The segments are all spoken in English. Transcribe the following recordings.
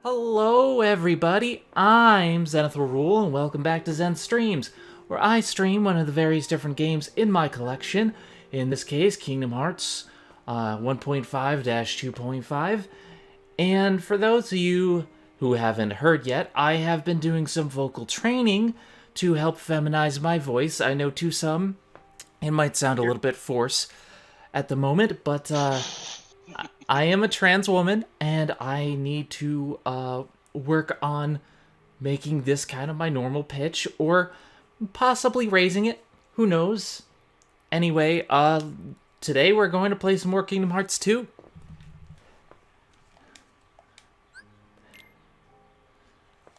Hello, everybody. I'm Zenith Rule, and welcome back to Zen Streams, where I stream one of the various different games in my collection. In this case, Kingdom Hearts 1.5-2.5. And for those of you who haven't heard yet, I have been doing some vocal training to help feminize my voice. I know to some it might sound a little bit forced at the moment, but I am a trans woman, and I need to work on making this kind of my normal pitch, or possibly raising it. Who knows? Anyway, today we're going to play some more Kingdom Hearts 2.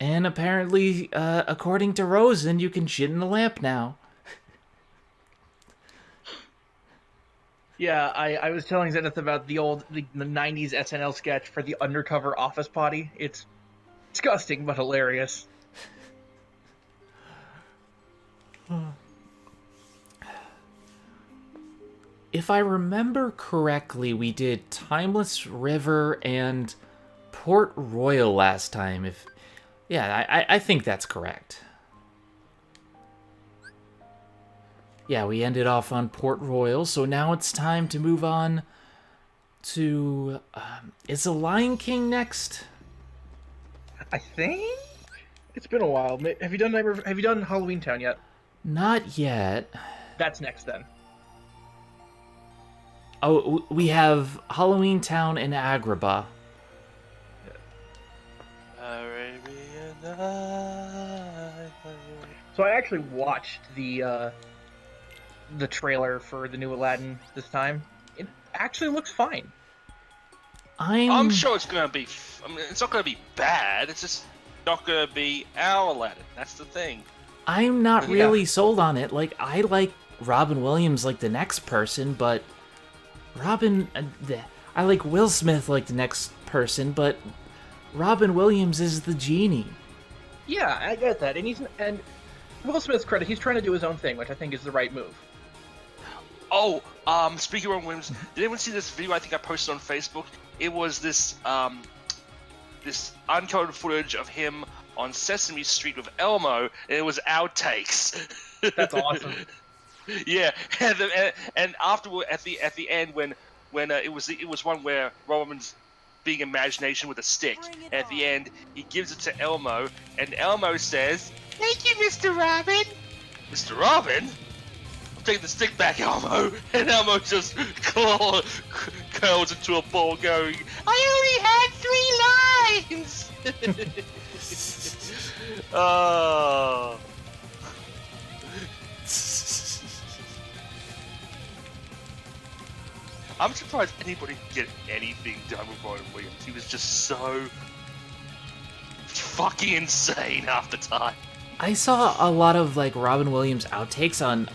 And apparently, according to Rosen, you can shit in the lamp now. Yeah, I was telling Zenith about the 90s SNL sketch for the undercover office potty. It's disgusting but hilarious. If I remember correctly, we did Timeless River and Port Royal last time. I think that's correct. Yeah, we ended off on Port Royal, so now it's time to move on to... is The Lion King next? I think it's been a while. Have you done Halloween Town yet? Not yet. That's next then. Oh, we have Halloween Town and Agrabah. Arabian Night. So I actually watched the trailer for the new Aladdin this time. It actually looks fine. I'm sure it's gonna be. I mean, it's not gonna be bad. It's just not gonna be our Aladdin. That's the thing. I'm not really sold on it. Like, I like Robin Williams like the next person, but I like Will Smith like the next person, but Robin Williams is the genie. Yeah, I get that, and Will Smith's credit, he's trying to do his own thing, which I think is the right move. Oh, speaking of Williams, did anyone see this video I think I posted on Facebook? It was this this uncoded footage of him on Sesame Street with Elmo, and it was outtakes. That's awesome. Yeah, and afterward at the end when it was one where Robin's being imagination with a stick, and at the end he gives it to Elmo, and Elmo says, "Thank you, Mr. Robin." Mr. Robin? Take the stick back, Elmo, and Elmo just curls into a ball going, "I only had 3 lines!" Oh. I'm surprised anybody could get anything done with Robin Williams. He was just so fucking insane half the time. I saw a lot of like Robin Williams outtakes on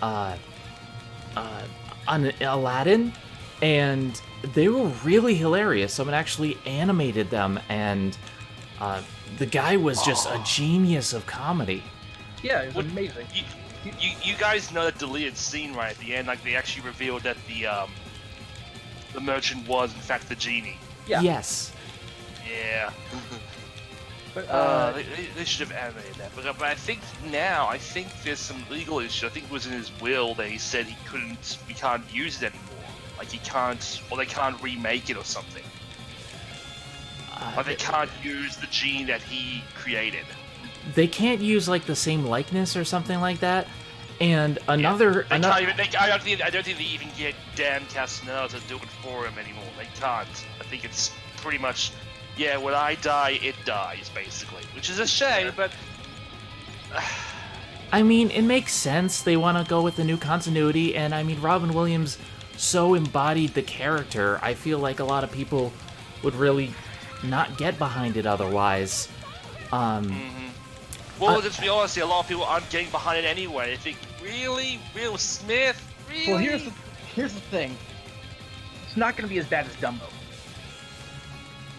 Aladdin, and they were really hilarious. Someone actually animated them, and the guy was just a genius of comedy. Yeah, it was amazing. You guys know that deleted scene right at the end, like they actually revealed that the merchant was in fact the genie. Yeah. Yes. Yeah. But, they should have animated that. But I think there's some legal issue. I think it was in his will that he said we can't use it anymore. Like he can't, or they can't remake it or something. Like they can't use the genie that he created. They can't use like the same likeness or something like that. And I don't think they even get Dan Castaneda to do it for him anymore. They can't. I think it's pretty much, when I die, it dies, basically. Which is a shame, but... I mean, it makes sense. They want to go with the new continuity, and I mean, Robin Williams so embodied the character, I feel like a lot of people would really not get behind it otherwise. Well, let's be honest, a lot of people aren't getting behind it anyway. They think, really? Will Smith? Really? Well, here's the thing. It's not going to be as bad as Dumbo.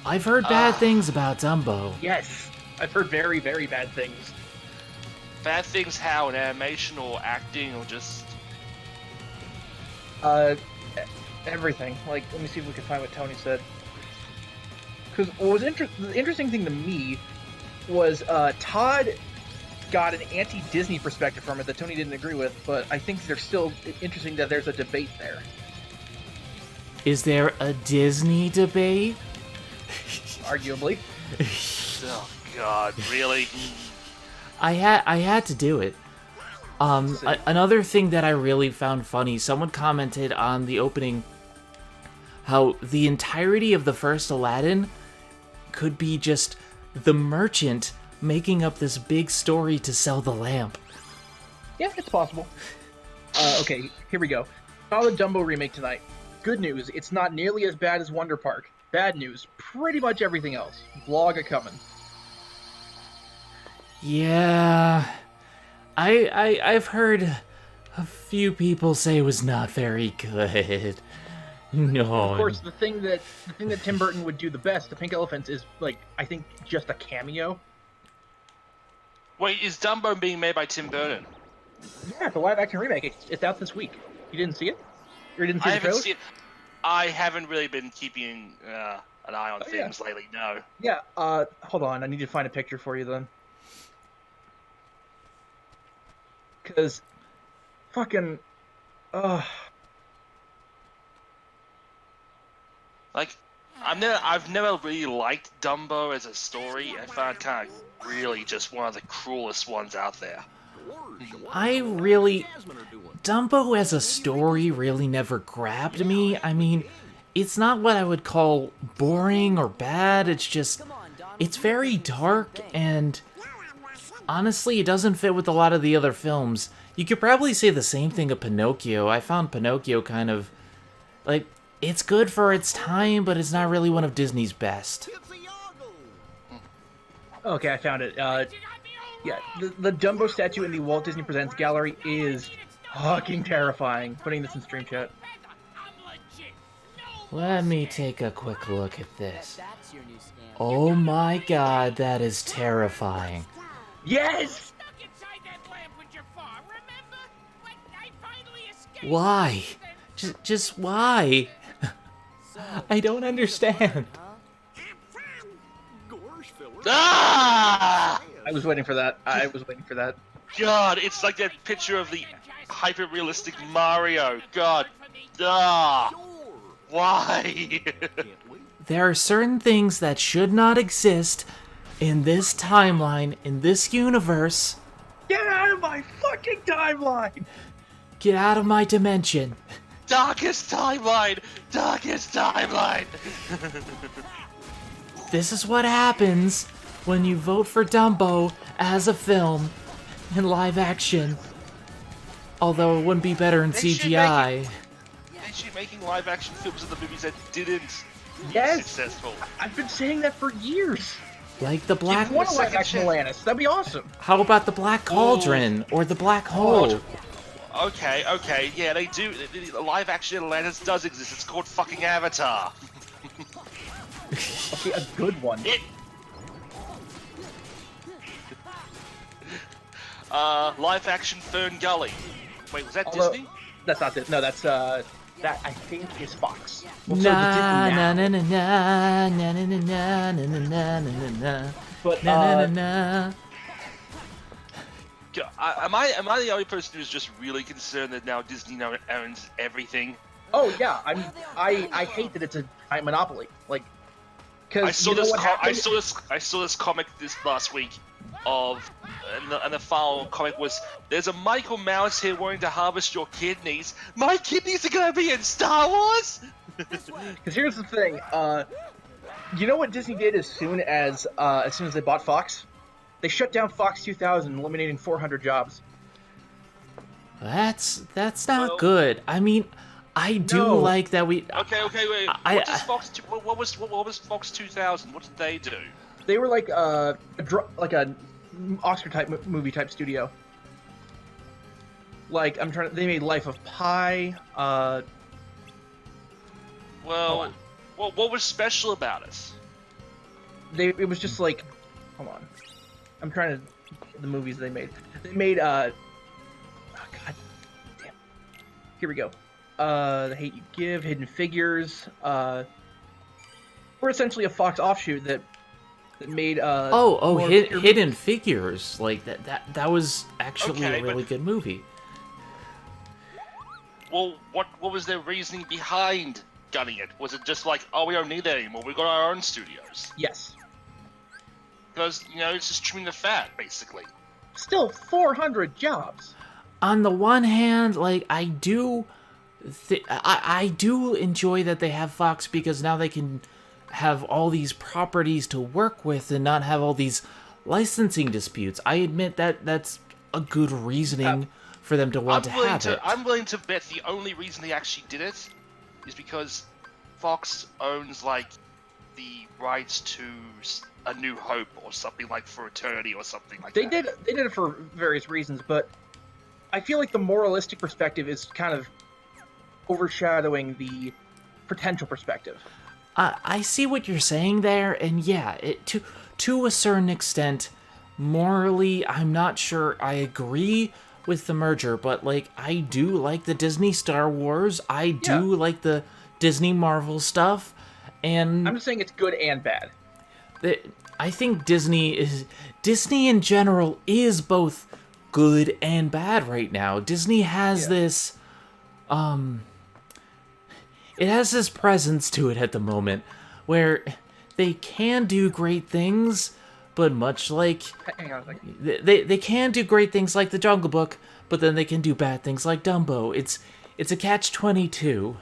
I've heard bad things about Dumbo. Yes, I've heard very, very bad things. Bad things how? In animation or acting or just... Everything. Like, let me see if we can find what Tony said. Because what was the interesting thing to me was Todd got an anti-Disney perspective from it that Tony didn't agree with, but I think they're still interesting that there's a debate there. Is there a Disney debate? Arguably. Oh God, really? I had to do it. Another thing that I really found funny, someone commented on the opening how the entirety of the first Aladdin could be just the merchant making up this big story to sell the lamp. Yeah, it's possible. Okay, here we go. Saw the Dumbo remake tonight. Good news, it's not nearly as bad as Wonder Park. Bad news, pretty much everything else. Vlog a coming. Yeah, I've heard a few people say it was not very good. No. Of course, the thing that Tim Burton would do the best, the Pink Elephants, is like I think just a cameo. Wait, is Dumbo being made by Tim Burton? Yeah, it's a live-action remake. It's out this week. You didn't see it? Or you didn't see I the haven't trailer? seen. I haven't really been keeping an eye on things lately. No. Yeah. Hold on. I need to find a picture for you then. Because, fucking, Like, I've never really liked Dumbo as a story. I found it kind of really just one of the cruelest ones out there. Dumbo as a story really never grabbed me. I mean, it's not what I would call boring or bad, it's very dark, and honestly, it doesn't fit with a lot of the other films. You could probably say the same thing of Pinocchio. I found Pinocchio kind of, like, it's good for its time, but it's not really one of Disney's best. okay, I found it. Yeah, the Dumbo statue in the Walt Disney Presents gallery is fucking terrifying. Putting this in stream chat. Let me take a quick look at this. Oh my god, that is terrifying. Yes! Why? Just why? I don't understand. Ah! I was waiting for that. God, it's like that picture of the hyper-realistic Mario. God. Ah! Why? There are certain things that should not exist in this timeline, in this universe. Get out of my fucking timeline! Get out of my dimension. Darkest timeline! Darkest timeline! This is what happens when you vote for Dumbo as a film in live action. Although it wouldn't be better in CGI. They should making live-action films of the movies that didn't be Yes! successful. I've been saying that for years. Like the Black... I want a live action Atlantis. That'd be awesome. How about the Black Cauldron or the Black Hole? Okay, yeah, they do. The live-action Atlantis does exist. It's called fucking Avatar. Okay, a good one. Live-action Fern Gully. Wait, was that Disney? That's not it. No, that's that I think is Fox. Well, Na so na the na Disney na now. na na na na na na na na na But na na na. Am I the only person who's just really concerned that now Disney now owns everything? Oh yeah, I hate that it's a giant monopoly. Like, because I saw this comic this last week and the final comic was, there's a Michael Mouse here wanting to harvest your kidneys. My kidneys are gonna be in Star Wars. Because here's the thing, you know what Disney did as soon as they bought Fox? They shut down Fox 2000, eliminating 400 jobs. That's not good. I mean, I do like that we. Okay, wait. What was Fox 2000? What did they do? They were like a Oscar type movie type studio. Like they made Life of Pi. Well, what was special about it? It was just like, hold on, I'm trying to the movies they made. They made oh god damn. Here we go. The Hate You Give, Hidden Figures. We're essentially a Fox offshoot that made Hidden Figures. Like that was actually Okay, a really good movie. Well, what was their reasoning behind gunning it? Was it just like, oh, we don't need that anymore, we got our own studios? Yes. Because, it's just trimming the fat, basically. Still 400 jobs. On the one hand, like, I do enjoy that they have Fox, because now they can have all these properties to work with and not have all these licensing disputes. I admit that that's a good reasoning for them to want to have it. I'm willing to bet the only reason they actually did it is because Fox owns, like, the rights to A New Hope or something, like For Eternity or something like that. They did it for various reasons, but I feel like the moralistic perspective is kind of overshadowing the potential perspective. I see what you're saying there, and yeah, to a certain extent, morally, I'm not sure I agree with the merger, but, like, I do like the Disney Star Wars, I do like the Disney Marvel stuff, and I'm just saying it's good and bad. I think Disney in general is both good and bad right now. Disney has this it has this presence to it at the moment where they can do great things, but much like Hang on a second. they can do great things like The Jungle Book, but then they can do bad things like Dumbo. It's a catch-22.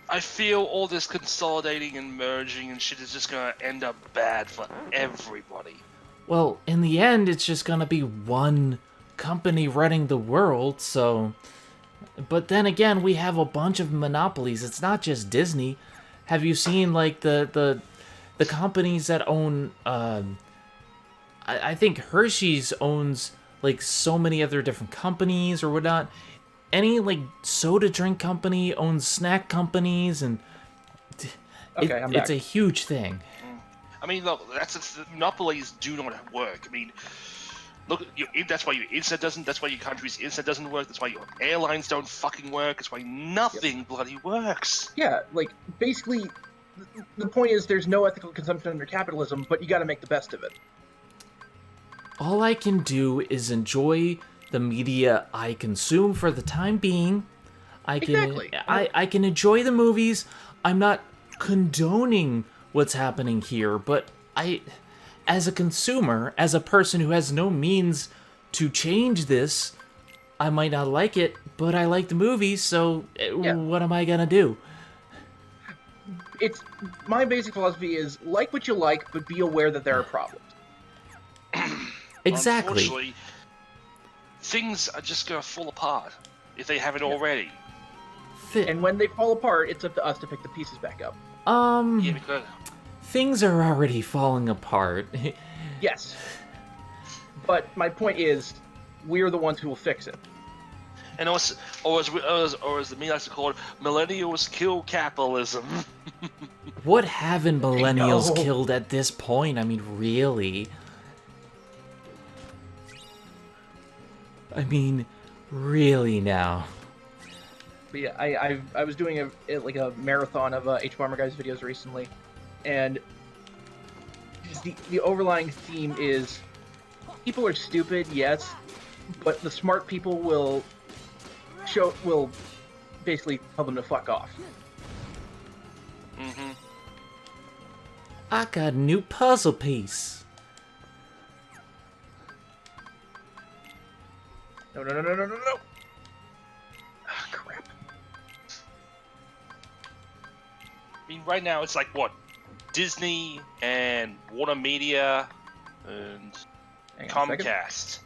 I feel all this consolidating and merging and shit is just gonna end up bad for everybody. Well, in the end, it's just gonna be one company running the world, so... But then again, we have a bunch of monopolies. It's not just Disney. Have you seen, like, the companies that own... I think Hershey's owns, like, so many other different companies or whatnot. Any, like, soda drink company owns snack companies, and... it's a huge thing. I mean, look, monopolies do not work. I mean, look, that's why your internet doesn't. That's why your country's internet doesn't work. That's why your airlines don't fucking work. That's why nothing bloody works. Yeah, like, basically, the point is there's no ethical consumption under capitalism, but you gotta make the best of it. All I can do is enjoy the media I consume for the time being. I can enjoy the movies. I'm not condoning what's happening here, but as a consumer, as a person who has no means to change this, I might not like it, but I like the movies, so what am I gonna do? It's my basic philosophy is like what you like, but be aware that there are problems. Exactly. Unfortunately, things are just gonna fall apart if they haven't already. And when they fall apart, it's up to us to pick the pieces back up. Yeah, because things are already falling apart. Yes. But my point is, we're the ones who will fix it. and also, or as the me likes to call it, millennials kill capitalism. What haven't millennials killed at this point? I mean, really? I mean, really now. But yeah, I was doing a marathon of H Bomber Guys videos recently, and the overlying theme is people are stupid, yes, but the smart people will basically tell them to fuck off. Mm-hmm. I got a new puzzle piece. No. Ah, crap. I mean, right now it's like what? Disney and Warner Media and Comcast.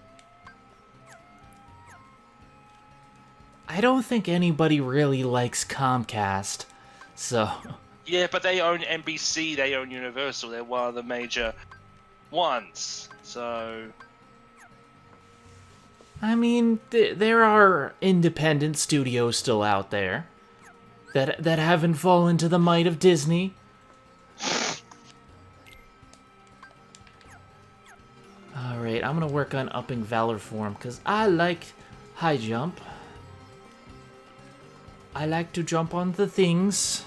I don't think anybody really likes Comcast, so... Yeah, but they own NBC, they own Universal, they're one of the major ones, so... I mean, there are independent studios still out there that haven't fallen to the might of Disney. Alright, I'm gonna work on upping Valor Form, because I like high jump. I like to jump on the things.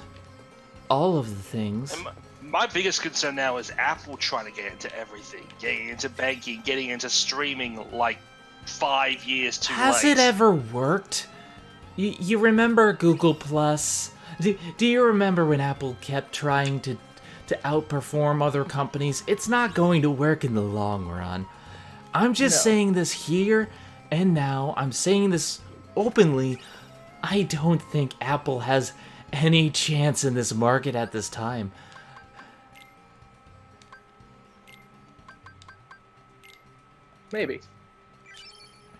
All of the things. And my biggest concern now is Apple trying to get into everything. Getting into banking, getting into streaming like 5 years too late. Has it ever worked? You remember Google Plus? Do you remember when Apple kept trying to outperform other companies? It's not going to work in the long run. I'm just saying this here and now. I'm saying this openly. I don't think Apple has any chance in this market at this time. Maybe.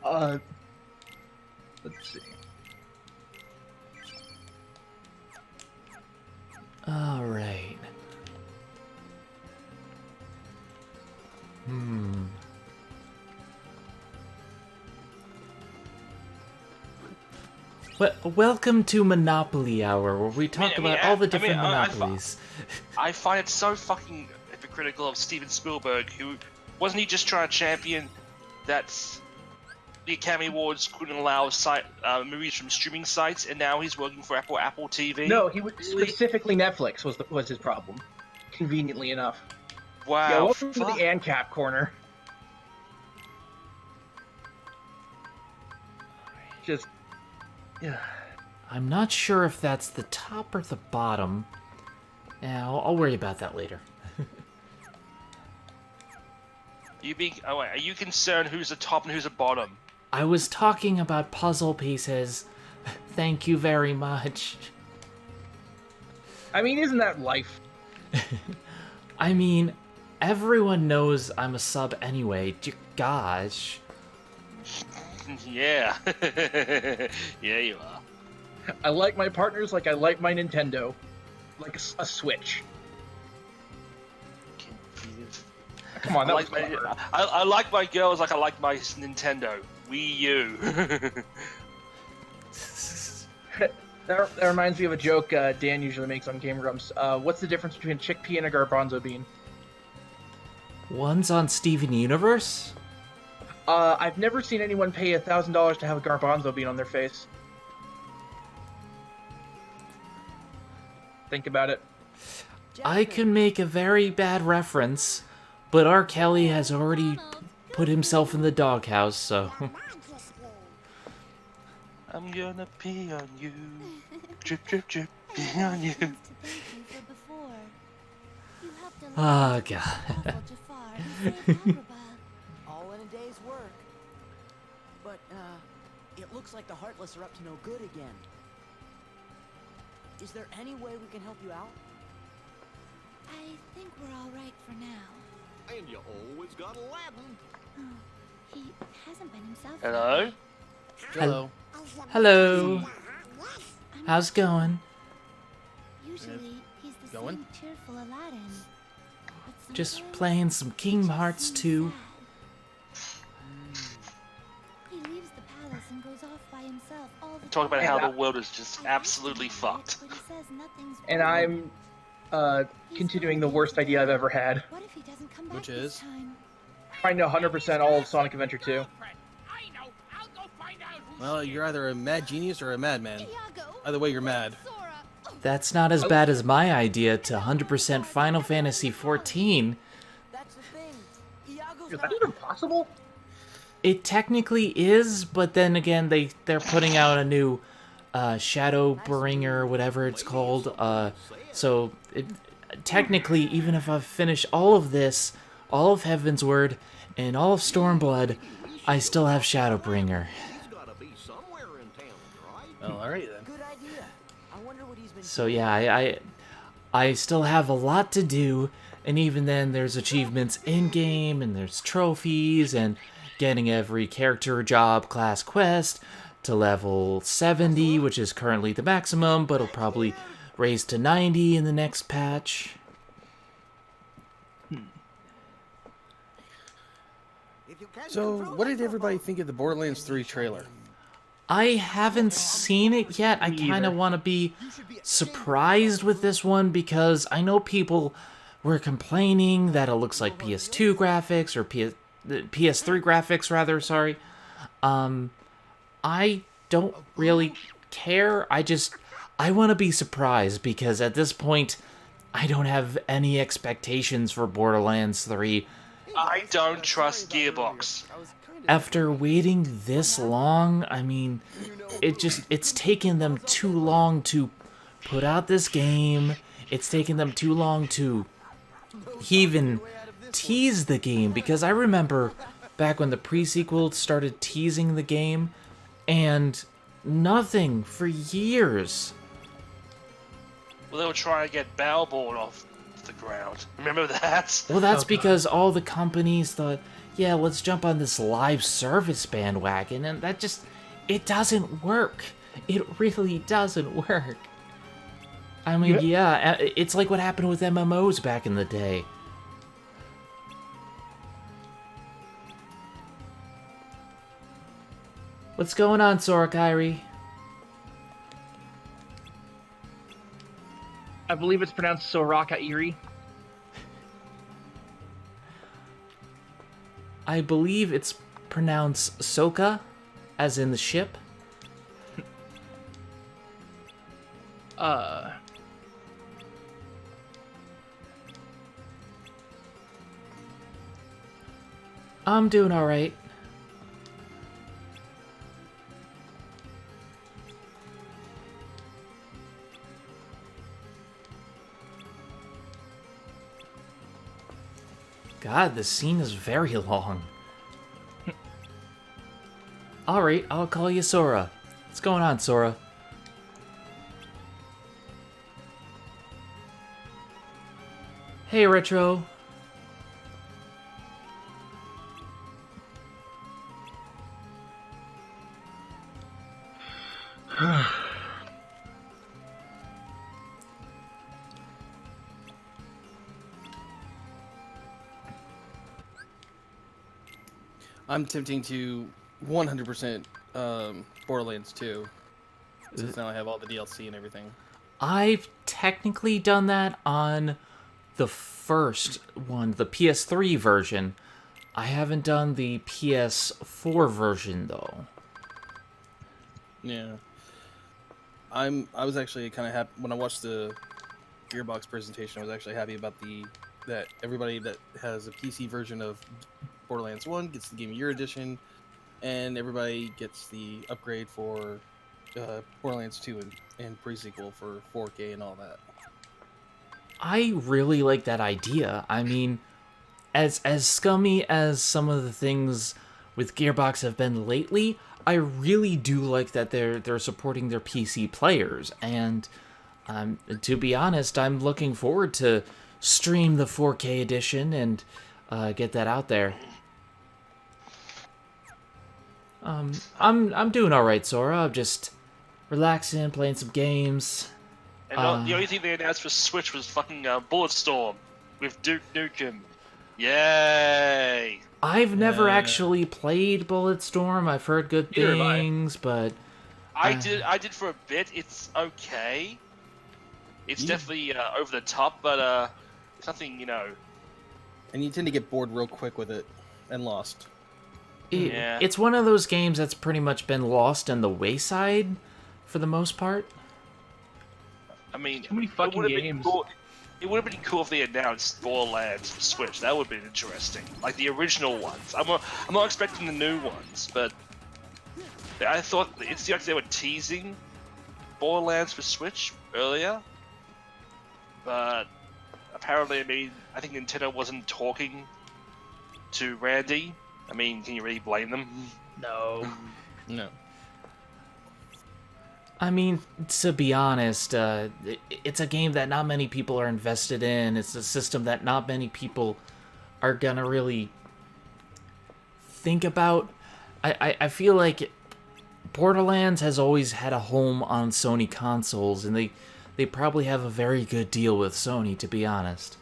Let's see. All right. Welcome to Monopoly Hour, where we talk about all the different monopolies. I find it so fucking hypocritical of Steven Spielberg, who wasn't he just trying to champion that the Academy Awards couldn't allow movies from streaming sites, and now he's working for Apple TV? No, he was specifically Netflix was his problem. Conveniently enough. Wow. Yeah, welcome to the ANCAP corner. Just. Yeah. I'm not sure if that's the top or the bottom. I'll worry about that later. Are you concerned who's the top and who's the bottom? I was talking about puzzle pieces. Thank you very much. I mean, isn't that life? I mean, everyone knows I'm a sub anyway. Gosh. Yeah. Yeah, you are. I like my partners like I like my Nintendo. Like a Switch. Come on, that was clever. I like my girls like I like my Nintendo. Wii U. That reminds me of a joke Dan usually makes on Game Grumps. What's the difference between a chickpea and a garbanzo bean? One's on Steven Universe? I've never seen anyone pay $1,000 to have a garbanzo bean on their face. Think about it. I can make a very bad reference, but R. Kelly has already put himself in the doghouse, so... I'm gonna pee on you. Drip, drip, drip, pee on you. Oh, God. All in a day's work. But, it looks like the Heartless are up to no good again. Is there any way we can help you out? I think we're all right for now. And you always got Aladdin. Oh, he hasn't been himself. Hello? Hello. Hello. How's it going? Usually, he's the same cheerful Aladdin. But Just sometimes playing some Kingdom Hearts 2. he leaves the palace and goes off by himself all the Talk about time. how the world is just absolutely fucked. But he says nothing's And wrong. I'm continuing the worst idea I've ever had. What if he doesn't come back Which this is? time? Trying to 100% all of Sonic Adventure 2. Well, you're either a mad genius or a madman. Iago, Either way, you're mad. Sora. That's not as bad as my idea to 100% Final Fantasy XIV. That's the thing. Iago's Is not... that even possible? It technically is, but then again, they're putting out a new Shadowbringer or whatever it's called. So technically, even if I've finished all of this, all of Heaven's Word, and all of Stormblood, I still have Shadowbringer. He's gotta be somewhere in town, right? Well, alright then. Good idea. I wonder what he's been So yeah, I still have a lot to do, and even then there's achievements in-game, and there's trophies, and getting every character job class quest to level 70, which is currently the maximum, but it'll probably raise to 90 in the next patch. So, what did everybody think of the Borderlands 3 trailer? I haven't seen it yet. I kind of want to be surprised with this one because I know people were complaining that it looks like PS2 graphics or PS3 graphics rather, sorry. I don't really care. I want to be surprised, because at this point, I don't have any expectations for Borderlands 3. I don't trust Gearbox. After waiting this long, I mean, it's taken them too long to put out this game. It's taken them too long to even tease the game, because I remember back when the pre-sequel started teasing the game, and nothing for years. Well, they were trying to get Battleborn off the ground. Remember that? Well, that's because all the companies thought, yeah, let's jump on this live service bandwagon, and that just, it doesn't work. It really doesn't work. I mean, yeah, it's like what happened with MMOs back in the day. What's going on, Sora Kairi? I believe it's pronounced Soraka Iri. I believe it's pronounced Soka, as in the ship. I'm doing alright. God, this scene is very long. Alright, I'll call you Sora. What's going on, Sora? Hey, Retro. I'm attempting to 100% Borderlands 2, since now I have all the DLC and everything. I've technically done that on the first one, the PS3 version. I haven't done the PS4 version, though. Yeah. I was actually kind of happy when I watched the Gearbox presentation. I was actually happy about that everybody that has a PC version of Borderlands 1 gets the Game of Year edition, and everybody gets the upgrade for Borderlands 2 and pre-sequel for 4K and all that. I really like that idea. I mean, as scummy as some of the things with Gearbox have been lately, I really do like that they're supporting their PC players, and to be honest, I'm looking forward to stream the 4K edition and get that out there. I'm doing all right, Sora. I'm just relaxing, playing some games. And the only thing they announced for Switch was fucking Bulletstorm with Duke Nukem. Yay! I've never actually played Bulletstorm. I've heard good things, but I did for a bit. It's okay. It's definitely over the top, but it's nothing, you know. And you tend to get bored real quick with it and lost. It's one of those games that's pretty much been lost in the wayside for the most part. I mean, too many fucking games. It would have been cool if they announced Borderlands for Switch. That would have been interesting. Like the original ones. I'm not expecting the new ones, but I thought it seemed like they were teasing Borderlands for Switch earlier. But apparently, I think Nintendo wasn't talking to Randy. I mean, can you really blame them? No. No. I mean, to be honest, it's a game that not many people are invested in. It's a system that not many people are gonna really think about. I feel like Borderlands has always had a home on Sony consoles, and they probably have a very good deal with Sony, to be honest.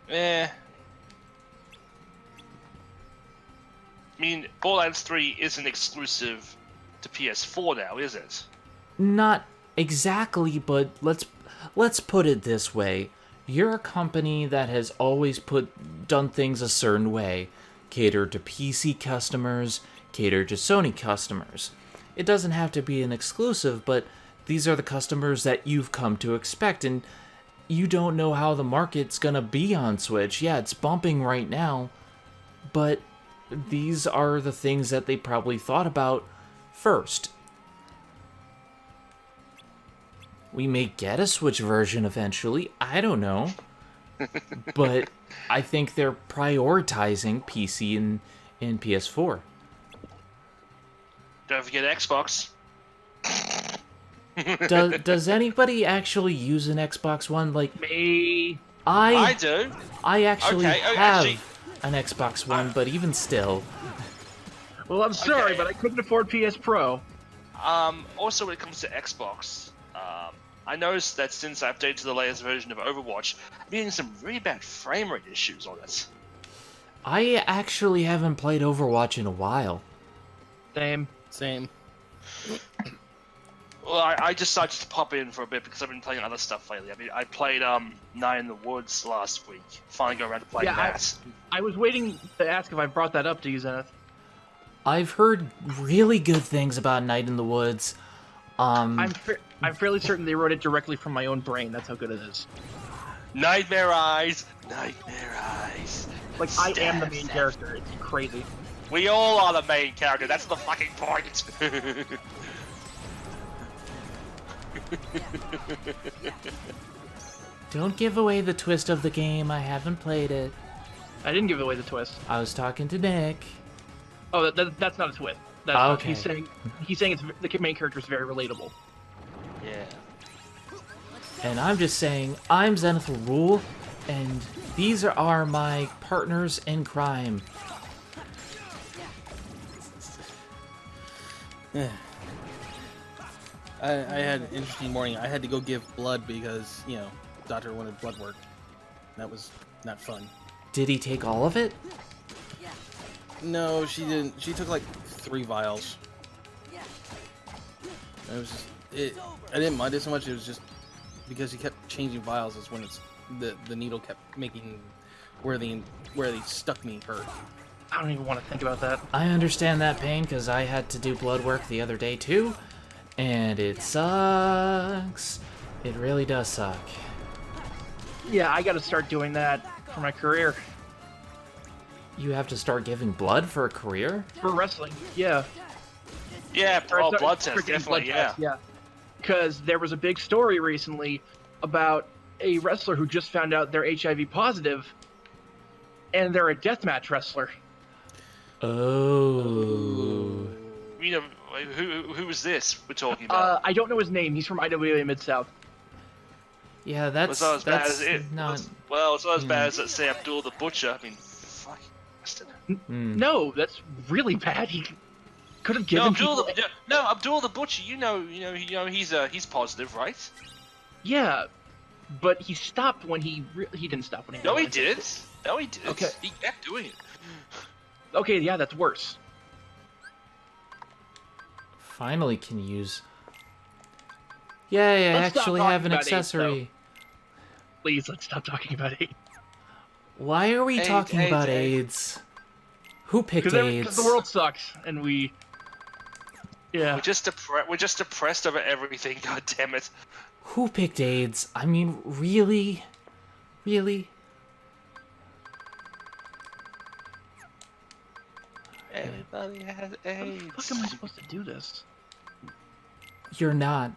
I mean, Borderlands 3 isn't exclusive to PS4 now, is it? Not exactly, but let's put it this way. You're a company that has always done things a certain way. Cater to PC customers, cater to Sony customers. it doesn't have to be an exclusive, but these are the customers that you've come to expect, and you don't know how the market's gonna be on Switch. Yeah, it's bumping right now, but these are the things that they probably thought about first. We may get a Switch version eventually, I don't know. But I think they're prioritizing PC and PS4. Don't forget Xbox. Does anybody actually use an Xbox One? Like Me. I do. I actually Okay, have actually- an Xbox One, but even still. Well, I'm sorry, Okay. but I couldn't afford PS Pro. Also, when it comes to Xbox, I noticed that since I updated to the latest version of Overwatch, I'm getting some really bad frame rate issues on it. I actually haven't played Overwatch in a while. Same. Well, I decided to pop in for a bit because I've been playing other stuff lately. I mean, I played Night in the Woods last week. Finally got around to playing that. I was waiting to ask if I brought that up to you, Zenith. I've heard really good things about Night in the Woods. I'm fairly certain they wrote it directly from my own brain. That's how good it is. Nightmare Eyes! Nightmare Eyes! Like, I am the main character. It's crazy. We all are the main character, that's the fucking point! Don't give away the twist of the game. I haven't played it. I didn't give away the twist. I was talking to Nick. Oh, that's not a twist. That's Okay. He's saying the main character is very relatable. Yeah. And I'm just saying, I'm Zenith Rule, and these are my partners in crime. I had an interesting morning. I had to go give blood because, you know, doctor wanted blood work. That was not fun. Did he take all of it? No, she didn't. She took like 3 vials. It was just, I didn't mind it so much. It was just because he kept changing vials. Is when the needle kept making where they stuck me hurt. I don't even want to think about that. I understand that pain because I had to do blood work the other day too, and it sucks. It really does suck. Yeah, I got to start doing that for my career. You have to start giving blood for a career? For wrestling, yeah. Yeah, Or sorry, blood test, freaking definitely, blood test, yeah. Because there was a big story recently about a wrestler who just found out they're HIV positive, and they're a deathmatch wrestler. Oh. You know, who is this we're talking about? I don't know his name. He's from IWA Mid-South. Yeah, It's that's not as bad as it. not. Well, it's not as bad as, let's say, Abdul the Butcher. I mean, fuck. No, that's really bad. He could have No, given people... Abdul the Butcher. You know, he's positive, right? Yeah, but he stopped when he didn't stop when he... No, he didn't. No, he didn't. Okay. He kept doing it. Okay, yeah, that's worse. Finally can use. Yay, I Let's stop actually talking have an about AIDS, accessory. Please, let's stop talking about AIDS. Why are we AIDS, talking AIDS, about AIDS. AIDS? Who picked AIDS? Because the world sucks, and we... Yeah. We're just depressed over everything. God damn it. Who picked AIDS? I mean, really? Really? Everybody has How AIDS. the fuck am I supposed to do this? You're not.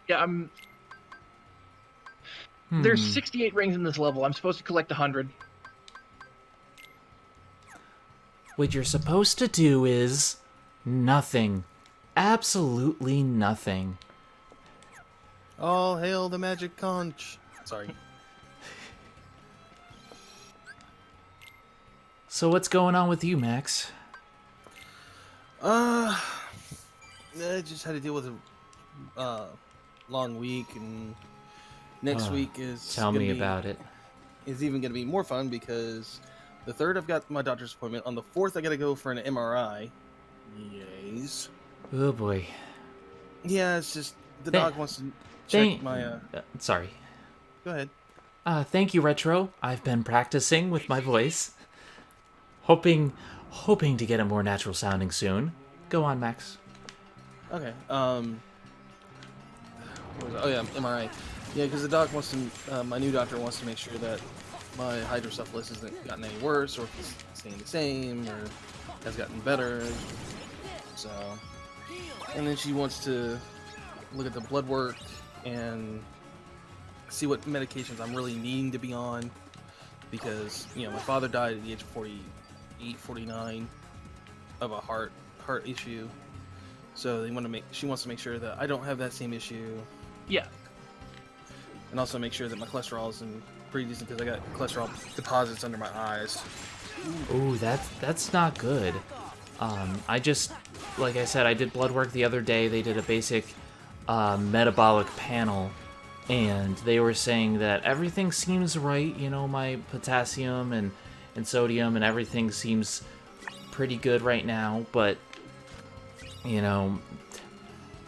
Yeah, There's 68 rings in this level. I'm supposed to collect 100. What you're supposed to do is nothing. Absolutely nothing. All hail the magic conch. Sorry. So what's going on with you, Max? I just had to deal with a long week, and next week is Tell me about it. Is even going to be more fun because the 3rd I've got my doctor's appointment. On the 4th I got to go for an MRI. Yes. Oh boy. Yeah, it's just the Th- dog wants to check Thank- my. Sorry. Go ahead. Thank you, Retro. I've been practicing with my voice. Hoping to get it more natural sounding soon. Go on, Max. Okay. Oh yeah, MRI. Yeah, because the doc wants to. My new doctor wants to make sure that my hydrocephalus hasn't gotten any worse, or if it's staying the same, or has gotten better. So, and then she wants to look at the blood work and see what medications I'm really needing to be on, because my father died at the age of 48, 49 of a heart issue. So she wants to make sure that I don't have that same issue. Yeah. And also make sure that my cholesterol is in pretty decent, because I got cholesterol deposits under my eyes. Ooh, that's not good. Like I said, I did blood work the other day. They did a basic metabolic panel, and they were saying that everything seems right. My potassium and sodium and everything seems pretty good right now, but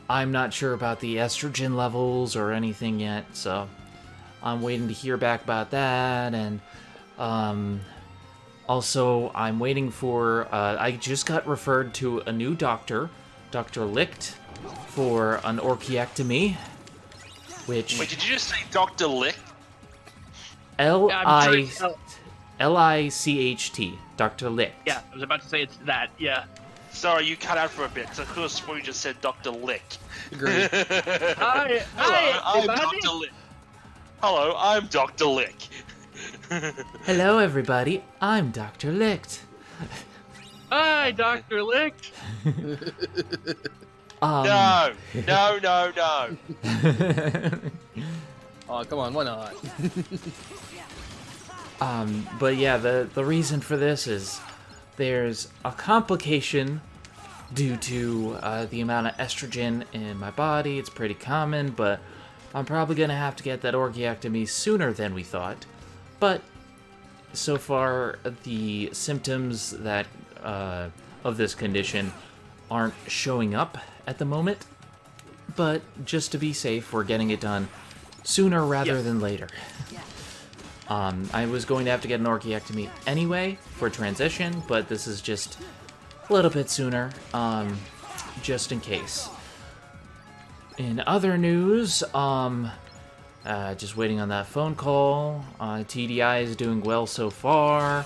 I'm not sure about the estrogen levels or anything yet, so I'm waiting to hear back about that. And also I'm waiting for I just got referred to a new doctor, Dr. Licht, for an orchiectomy, which... Wait, did you just say Dr. Licht? L-I-C-H-T, Dr. Licht. Yeah, I was about to say it's that, yeah. Sorry, you cut out for a bit, because I could have sworn you just said Dr. Licht. Agreed. Hi, I'm everybody. Dr. Licht. Hello, I'm Dr. Licht. Hello, everybody. I'm Dr. Licht. Hi, Dr. Licht. No. Oh, come on, why not? But yeah, the reason for this is there's a complication due to the amount of estrogen in my body. It's pretty common, but I'm probably going to have to get that orchiectomy sooner than we thought. But so far, the symptoms that of this condition aren't showing up at the moment. But just to be safe, we're getting it done sooner rather than later. I was going to have to get an orchiectomy anyway for transition, but this is just a little bit sooner, just in case. In other news, just waiting on that phone call. TDI is doing well so far.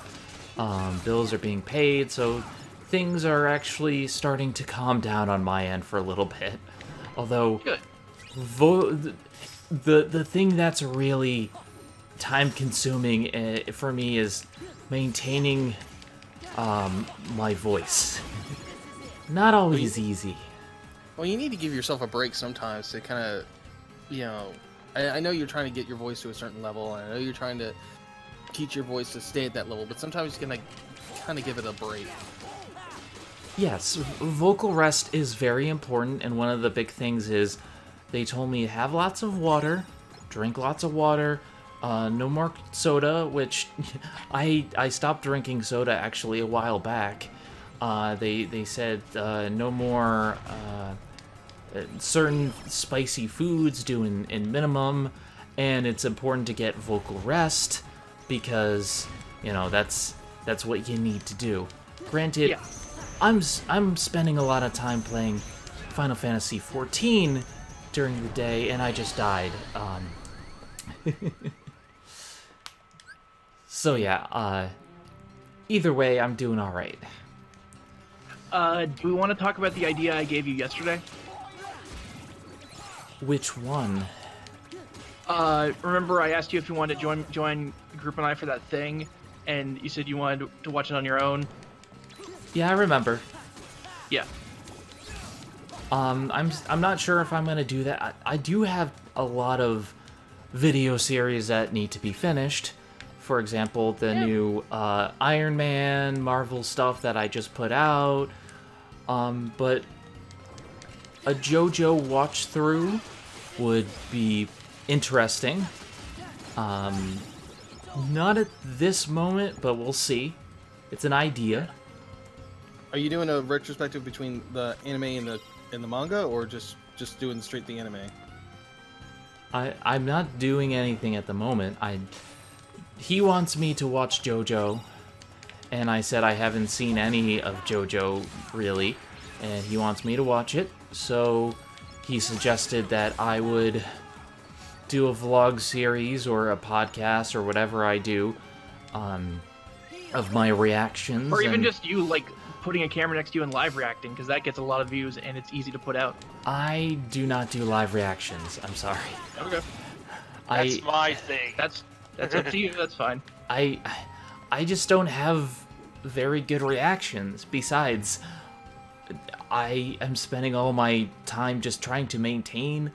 Bills are being paid, so things are actually starting to calm down on my end for a little bit. Although, the thing that's really time-consuming for me is maintaining my voice. Not always easy. Well, you need to give yourself a break sometimes to kind of, I know you're trying to get your voice to a certain level, and I know you're trying to teach your voice to stay at that level, but sometimes you're going to kind of give it a break. Yes, vocal rest is very important, and one of the big things is they told me have lots of water, drink lots of water, no more soda, which I stopped drinking soda actually a while back. They said no more certain spicy foods, do in minimum, and it's important to get vocal rest because that's what you need to do. Granted, Yeah. I'm spending a lot of time playing Final Fantasy XIV during the day, and I just died. So yeah, either way, I'm doing all right. Do we want to talk about the idea I gave you yesterday? Which one? Remember I asked you if you wanted to join Group and I for that thing, and you said you wanted to watch it on your own? Yeah, I remember. Yeah. I'm not sure if I'm gonna do that. I do have a lot of video series that need to be finished. For example, the new Iron Man, Marvel stuff that I just put out. But a JoJo watch through would be interesting. Not at this moment, but we'll see. It's an idea. Are you doing a retrospective between the anime and the manga, or just doing straight the anime? I'm not doing anything at the moment. He wants me to watch JoJo, and I said I haven't seen any of JoJo really, and he wants me to watch it. So he suggested that I would do a vlog series or a podcast or whatever I do of my reactions. Or even and just you, like, putting a camera next to you and live reacting, because that gets a lot of views and it's easy to put out. I do not do live reactions. I'm sorry. Okay. That's my thing. That's up to you. That's fine. I just don't have very good reactions. Besides, I am spending all my time just trying to maintain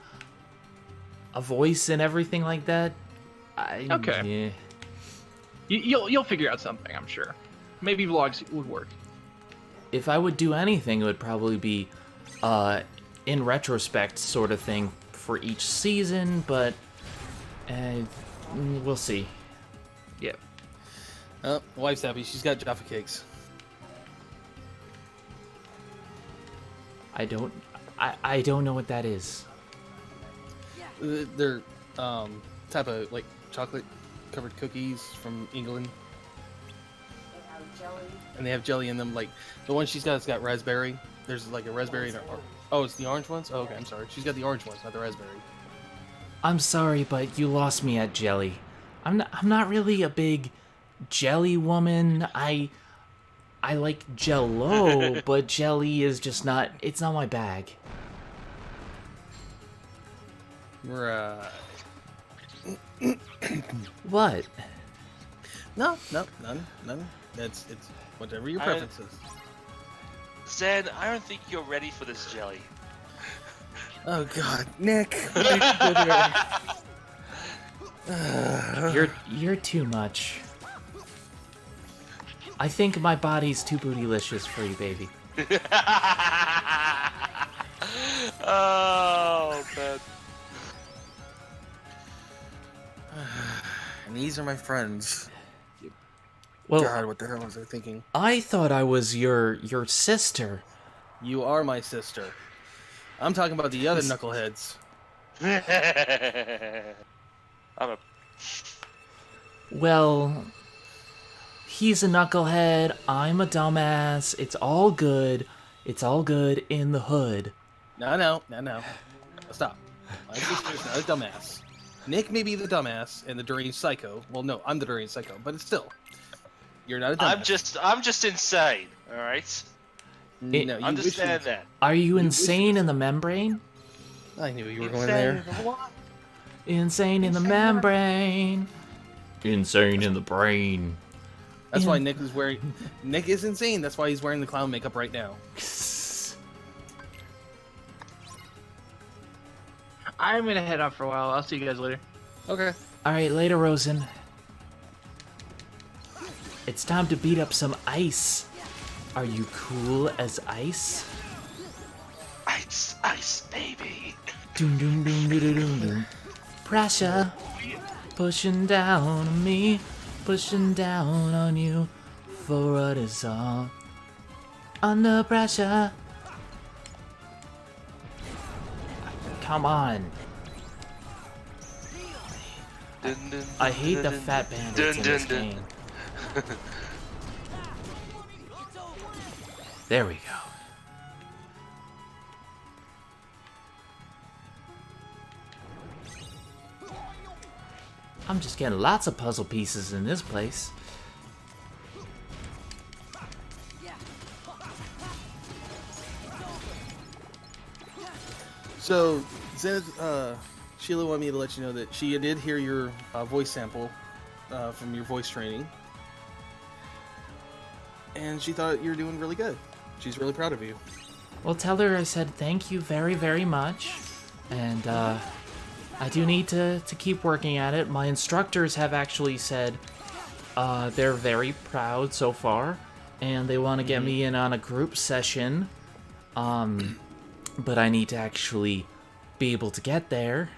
a voice and everything like that. Okay. Yeah. You'll figure out something, I'm sure. Maybe vlogs would work. If I would do anything, it would probably be in retrospect sort of thing for each season, but we'll see. Yeah. Wife's happy. She's got Jaffa cakes. I don't know what that is. They're type of like chocolate covered cookies from England. And they have jelly in them. Like the one she's got, it's got raspberry. There's like a raspberry in her. Oh, it's the orange ones. Oh, okay, I'm sorry. She's got the orange ones, not the raspberry. I'm sorry, but you lost me at jelly. I'm not really a big jelly woman. I like Jell-O, but jelly is just not. It's not my bag. Right. What? No, none. It's whatever your preference is. Zen, I don't think you're ready for this jelly. Oh God, Nick. You're too much. I think my body's too bootylicious for you, baby. Oh, man. And these are my friends. Well, God, what the hell was I thinking? I thought I was your sister. You are my sister. I'm talking about the other knuckleheads. I'm a... Well, he's a knucklehead, I'm a dumbass, it's all good. It's all good in the hood. No. Stop. My sister's not a dumbass. Nick may be the dumbass and the deranged psycho. Well, no, I'm the deranged psycho, but it's still. You're not a dumbass. I'm just insane, alright? No, you Understand that. Are you insane in the membrane? I knew you were going there. Insane in the membrane. Insane in the brain. That's why Nick is wearing. Nick is insane. That's why he's wearing the clown makeup right now. I'm gonna head out for a while. I'll see you guys later. Okay. Alright, later, Rosen. It's time to beat up some ice. Are you cool as ice? Ice, baby. Doom, doom, doom, doom, doom, doom, doom. Pressure pushing down on me, pushing down on you. For what is all under pressure. Come on. I hate the fat bandits in this game. There we go. I'm just getting lots of puzzle pieces in this place. So, Zenith, Sheila wanted me to let you know that she did hear your voice sample from your voice training. And she thought you were doing really good. She's really proud of you. Well, tell her I said thank you very, very much. And I do need to keep working at it. My instructors have actually said they're very proud so far. And they want to get me in on a group session. But I need to actually be able to get there.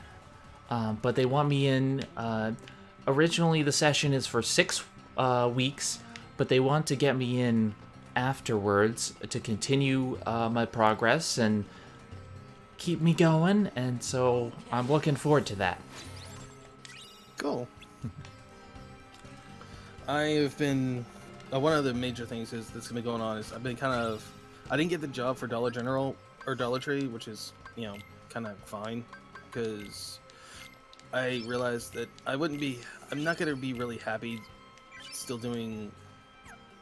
But they want me in... originally, the session is for 6 weeks. But they want to get me in afterwards to continue my progress and keep me going, and so I'm looking forward to that. Cool. I have been one of the major things that's been going on is I've been kind of I didn't get the job for Dollar General or Dollar Tree, which is, you know, kind of fine, because I realized that I'm not gonna be really happy still doing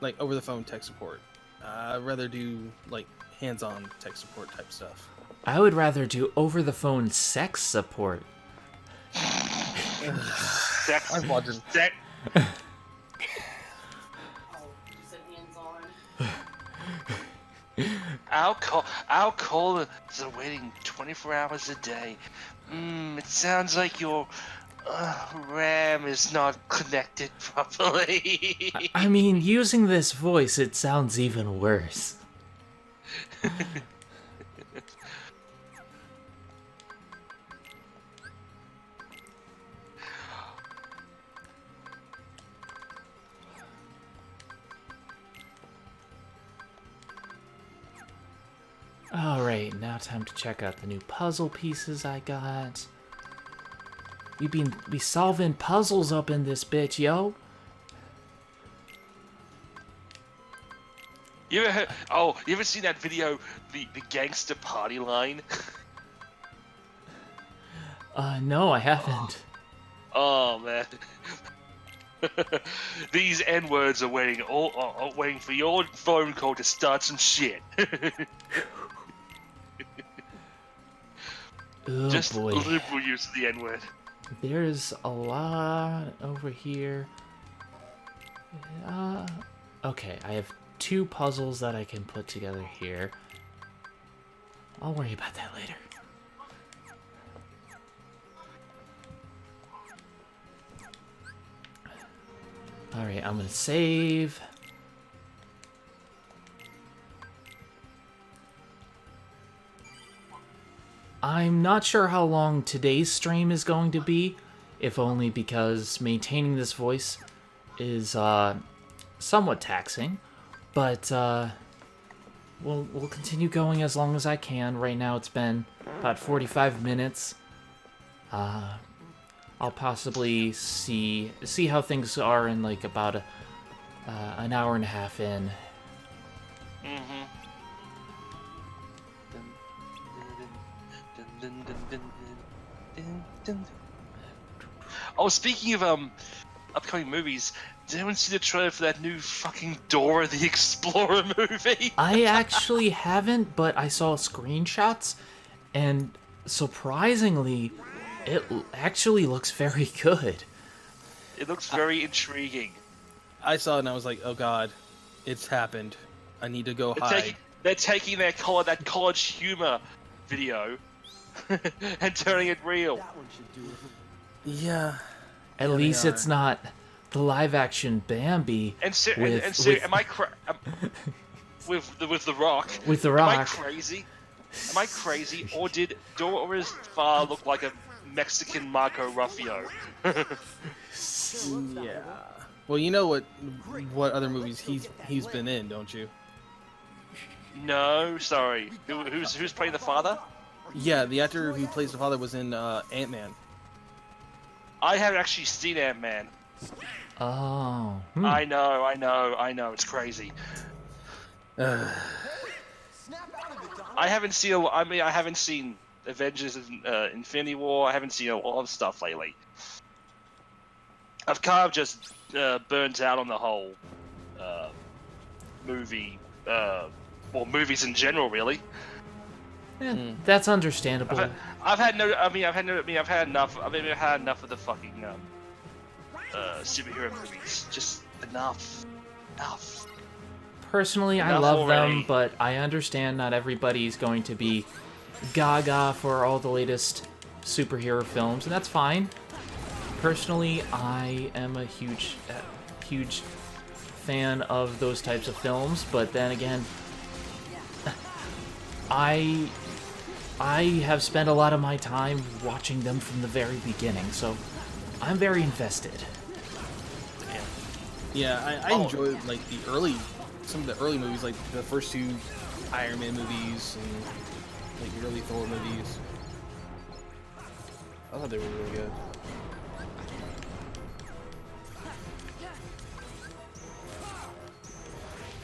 like over the phone tech support. I'd rather do like hands-on tech support type stuff. I would rather do over the phone sex support. Sex. I'm watching. Sex. Our caller is waiting 24 hours a day. It sounds like your RAM is not connected properly. I mean, using this voice, it sounds even worse. Alright, now time to check out the new puzzle pieces I got. We solving puzzles up in this bitch, yo. You ever seen that video, the gangster party line? No, I haven't. Oh man. These N-words are waiting for your phone call to start some shit. Oh, Just boy. liberal use of the N-word. There's a lot over here. Okay, I have 2 puzzles that I can put together here. I'll worry about that later. Alright, I'm gonna save. I'm not sure how long today's stream is going to be, if only because maintaining this voice is somewhat taxing, but we'll continue going as long as I can. Right now it's been about 45 minutes. I'll possibly see how things are in like about an hour and a half in. Mm-hmm. Oh, speaking of upcoming movies, did anyone see the trailer for that new fucking Dora the Explorer movie? I actually haven't, but I saw screenshots, and surprisingly, it actually looks very good. It looks very intriguing. I saw it and I was like, oh god, it's happened. I need to go hide. They're taking that college humor video and turning it real. Yeah. At least it's not the live-action Bambi And am I with the Rock? with the Am I Rock. crazy? Am I crazy? Or did Dora's father look like a Mexican Marco Ruffalo? Yeah. Well, you know what other movies he's been in, don't you? No, sorry. Who's playing the father? Yeah, the actor who plays the father was in Ant-Man. I haven't actually seen Ant-Man. Oh. I know. It's crazy. I haven't seen. I haven't seen Avengers: Infinity War. I haven't seen a lot of stuff lately. I've kind of just burnt out on the whole movie, movies in general, really. Yeah, that's understandable. I've had enough of the fucking superhero movies. Just enough. Personally, I Enough love already. them, but I understand not everybody's going to be gaga for all the latest superhero films, and that's fine. Personally, I am a huge fan of those types of films, but then again, I have spent a lot of my time watching them from the very beginning, so I'm very invested. Yeah, I enjoy like some of the early movies, like the first 2 Iron Man movies and like the early Thor movies. I thought they were really good.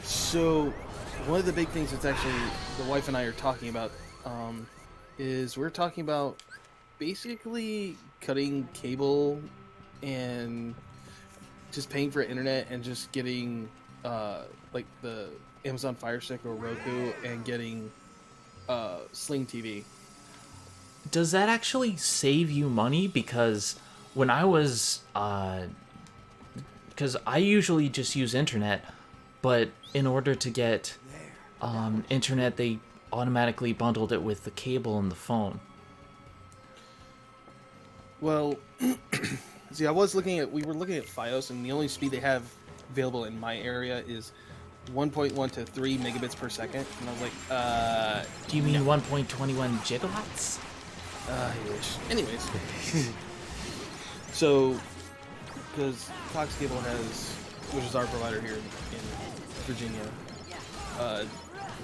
So, one of the big things that's actually the wife and I are talking about is we're talking about basically cutting cable and just paying for internet and just getting like the Amazon Fire Stick or Roku and getting Sling TV. Does that actually save you money? Because when I was, because I usually just use internet, but in order to get internet, they automatically bundled it with the cable and the phone. Well, see, we were looking at Fios, and the only speed they have available in my area is 1.1 to 3 megabits per second, and I was like, Do you mean 1.21 gigawatts? I wish. Anyways, so because Cox Cable has, which is our provider here in Virginia,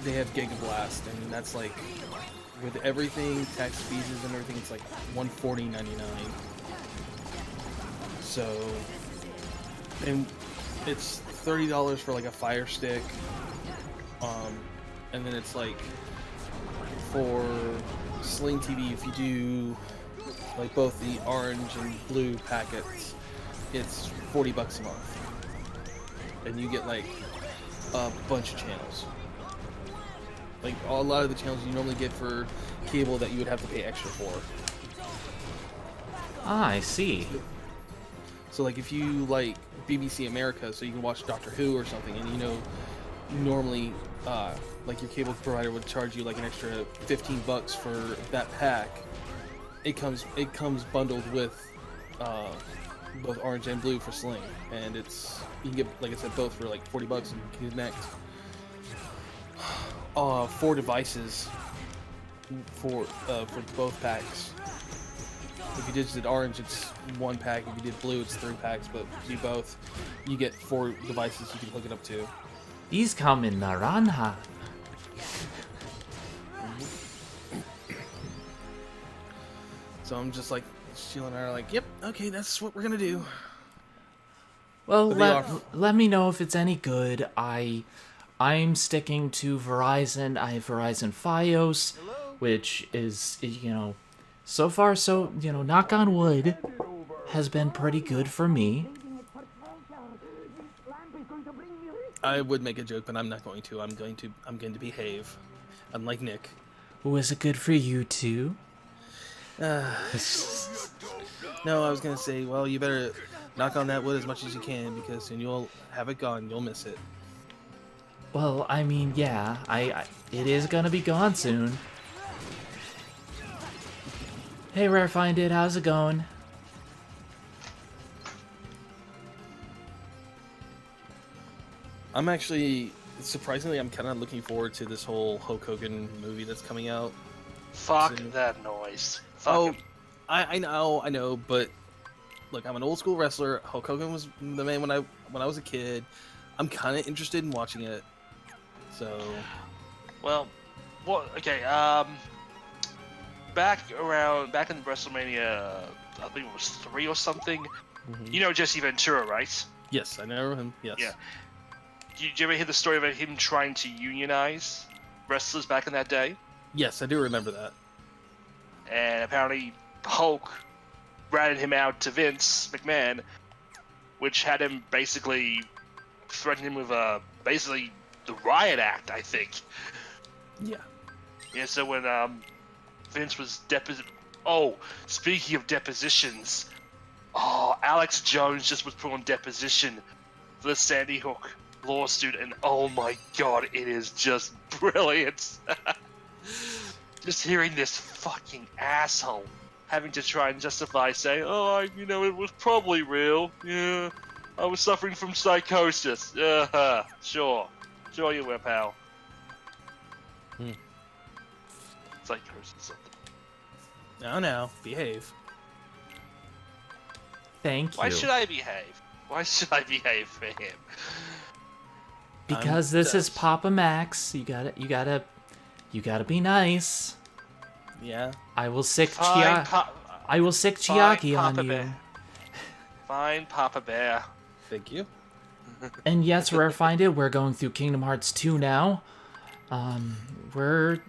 they have Gigablast, and that's like with everything, tax fees and everything, it's like $140.99. So, and it's $30 for like a Fire Stick, and then it's like for Sling TV, if you do like both the orange and blue packets, it's $40 a month, and you get like a bunch of channels. Like a lot of the channels you normally get for cable that you would have to pay extra for. Ah, I see. So like if you like BBC America, so you can watch Doctor Who or something, and you know normally like your cable provider would charge you like an extra $15 for that pack. It comes bundled with both orange and blue for Sling, and you can get, like I said, both for like $40, and you can connect 4 devices for both packs. If you did orange, it's 1 pack. If you did blue, it's 3 packs. But if you do both, you get 4 devices you can hook it up to. These come in naranja. So I'm just like, Sheila and I are like, yep, okay, that's what we're gonna do. Well, let me know if it's any good. I'm sticking to Verizon. I have Verizon Fios, which is, so far, knock on wood, has been pretty good for me. I would make a joke, but I'm not going to. I'm going to behave. Unlike Nick. Was it good for you too? No, I was gonna say, well, you better knock on that wood as much as you can, because then you'll have it gone. You'll miss it. Well, I mean, yeah, it is gonna be gone soon. Hey, Rare Find It, how's it going? I'm actually, surprisingly, I'm kind of looking forward to this whole Hulk Hogan movie that's coming out. Fuck that noise. Fuck Oh, him. I know, but look, I'm an old school wrestler. Hulk Hogan was the man when I was a kid. I'm kind of interested in watching it. So, Well, what? Okay. Back in WrestleMania, I think it was 3 or something. You know Jesse Ventura, right? yes, I know him. Yes. Yeah. Did you ever hear the story about him trying to unionize wrestlers back in that day? Yes, I do remember that. And apparently Hulk ratted him out to Vince McMahon, which had him basically threaten him with basically the riot act, I think. Yeah. Yeah, so when Vince was speaking of depositions, Alex Jones just was put on deposition for the Sandy Hook lawsuit, and oh my god, it is just brilliant. Just hearing this fucking asshole having to try and justify saying, it was probably real. Yeah, I was suffering from psychosis. Sure you were, pal. Psychosis something. No, behave. Thank you. Why should I behave? Why should I behave for him? Because this is Papa Max. You gotta be nice. Yeah. I will sick Fine, Chiaki on Papa you. Bear. Fine, Papa Bear. Thank you. And yes, Rare Find It, we're going through Kingdom Hearts 2 now. We're,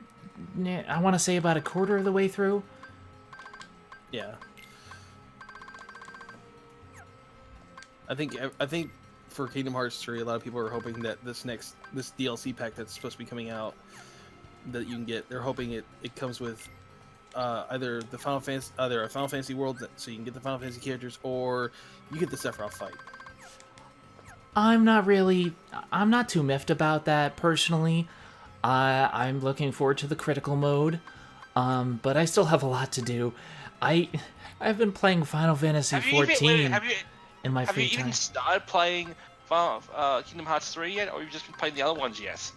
I want to say about a quarter of the way through. Yeah. I think for Kingdom Hearts 3, a lot of people are hoping that this DLC pack that's supposed to be coming out that you can get, they're hoping it comes with either a Final Fantasy world so you can get the Final Fantasy characters, or you get the Sephiroth fight. I'm not too miffed about that personally. I'm looking forward to the critical mode, but I still have a lot to do. I've been playing Final Fantasy 14 in my free time. Have you even started playing Kingdom Hearts 3 yet, or you've just been playing the other ones yet?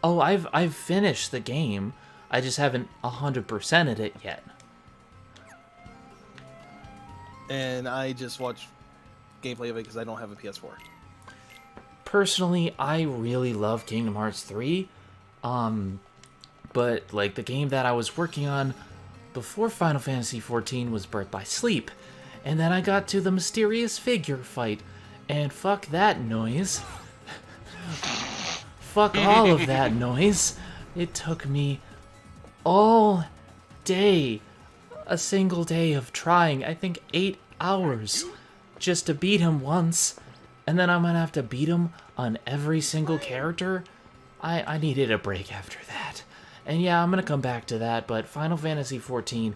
Oh, I've finished the game. I just haven't 100%ed it yet. And I just watched gameplay of it because I don't have a PS4. Personally, I really love Kingdom Hearts 3. But like the game that I was working on before Final Fantasy 14 was birthed by sleep. And then I got to the mysterious figure fight, and fuck that noise. Fuck all of that noise. It took me all day, a single day of trying, I think 8 hours, just to beat him once, and then I'm gonna have to beat him on every single character. I needed a break after that. And yeah, I'm gonna come back to that, but Final Fantasy 14,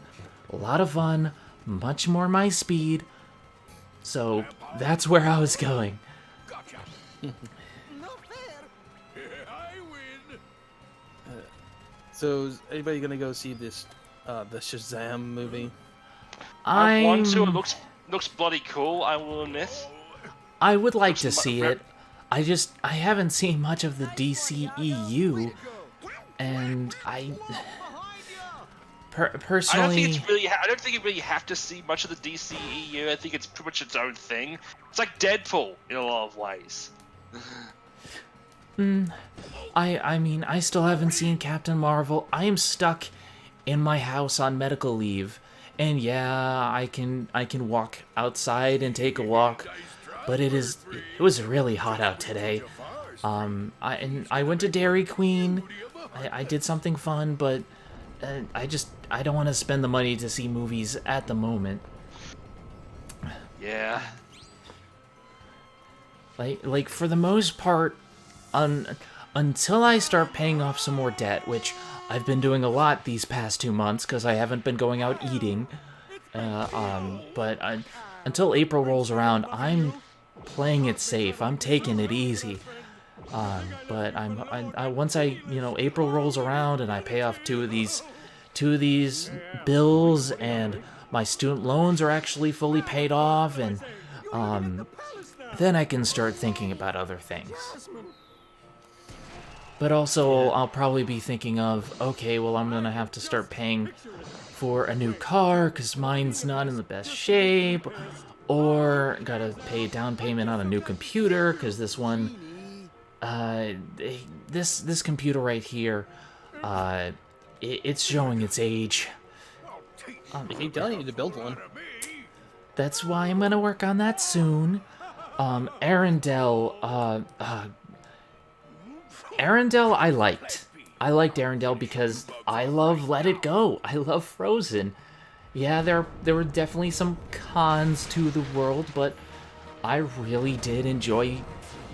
a lot of fun, much more my speed, so that's where I was going. So is anybody gonna go see this the Shazam movie? I want to. It looks bloody cool, I will admit. I would like to see it. I haven't seen much of the DCEU, and personally, I don't think you really have to see much of the DCEU. I think it's pretty much its own thing. It's like Deadpool in a lot of ways. I mean, I still haven't seen Captain Marvel. I am stuck in my house on medical leave, and yeah, I can walk outside and take a walk, but it was really hot out today. I went to Dairy Queen. I did something fun, but I don't want to spend the money to see movies at the moment. Yeah. Like for the most part, until I start paying off some more debt, which I've been doing a lot these past 2 months because I haven't been going out eating. But until April rolls around, I'm playing it safe. I'm taking it easy. But once April rolls around and I pay off two of these bills and my student loans are actually fully paid off, and then I can start thinking about other things. But also, I'll probably be thinking of, okay, well, I'm gonna have to start paying for a new car because mine's not in the best shape, or gotta pay a down payment on a new computer because this one, this computer right here, it's showing its age. I keep telling you to build one. That's why I'm gonna work on that soon. Arendelle, Arendelle I liked. I liked Arendelle because I love Let It Go. I love Frozen. Yeah, there were definitely some cons to the world, but I really did enjoy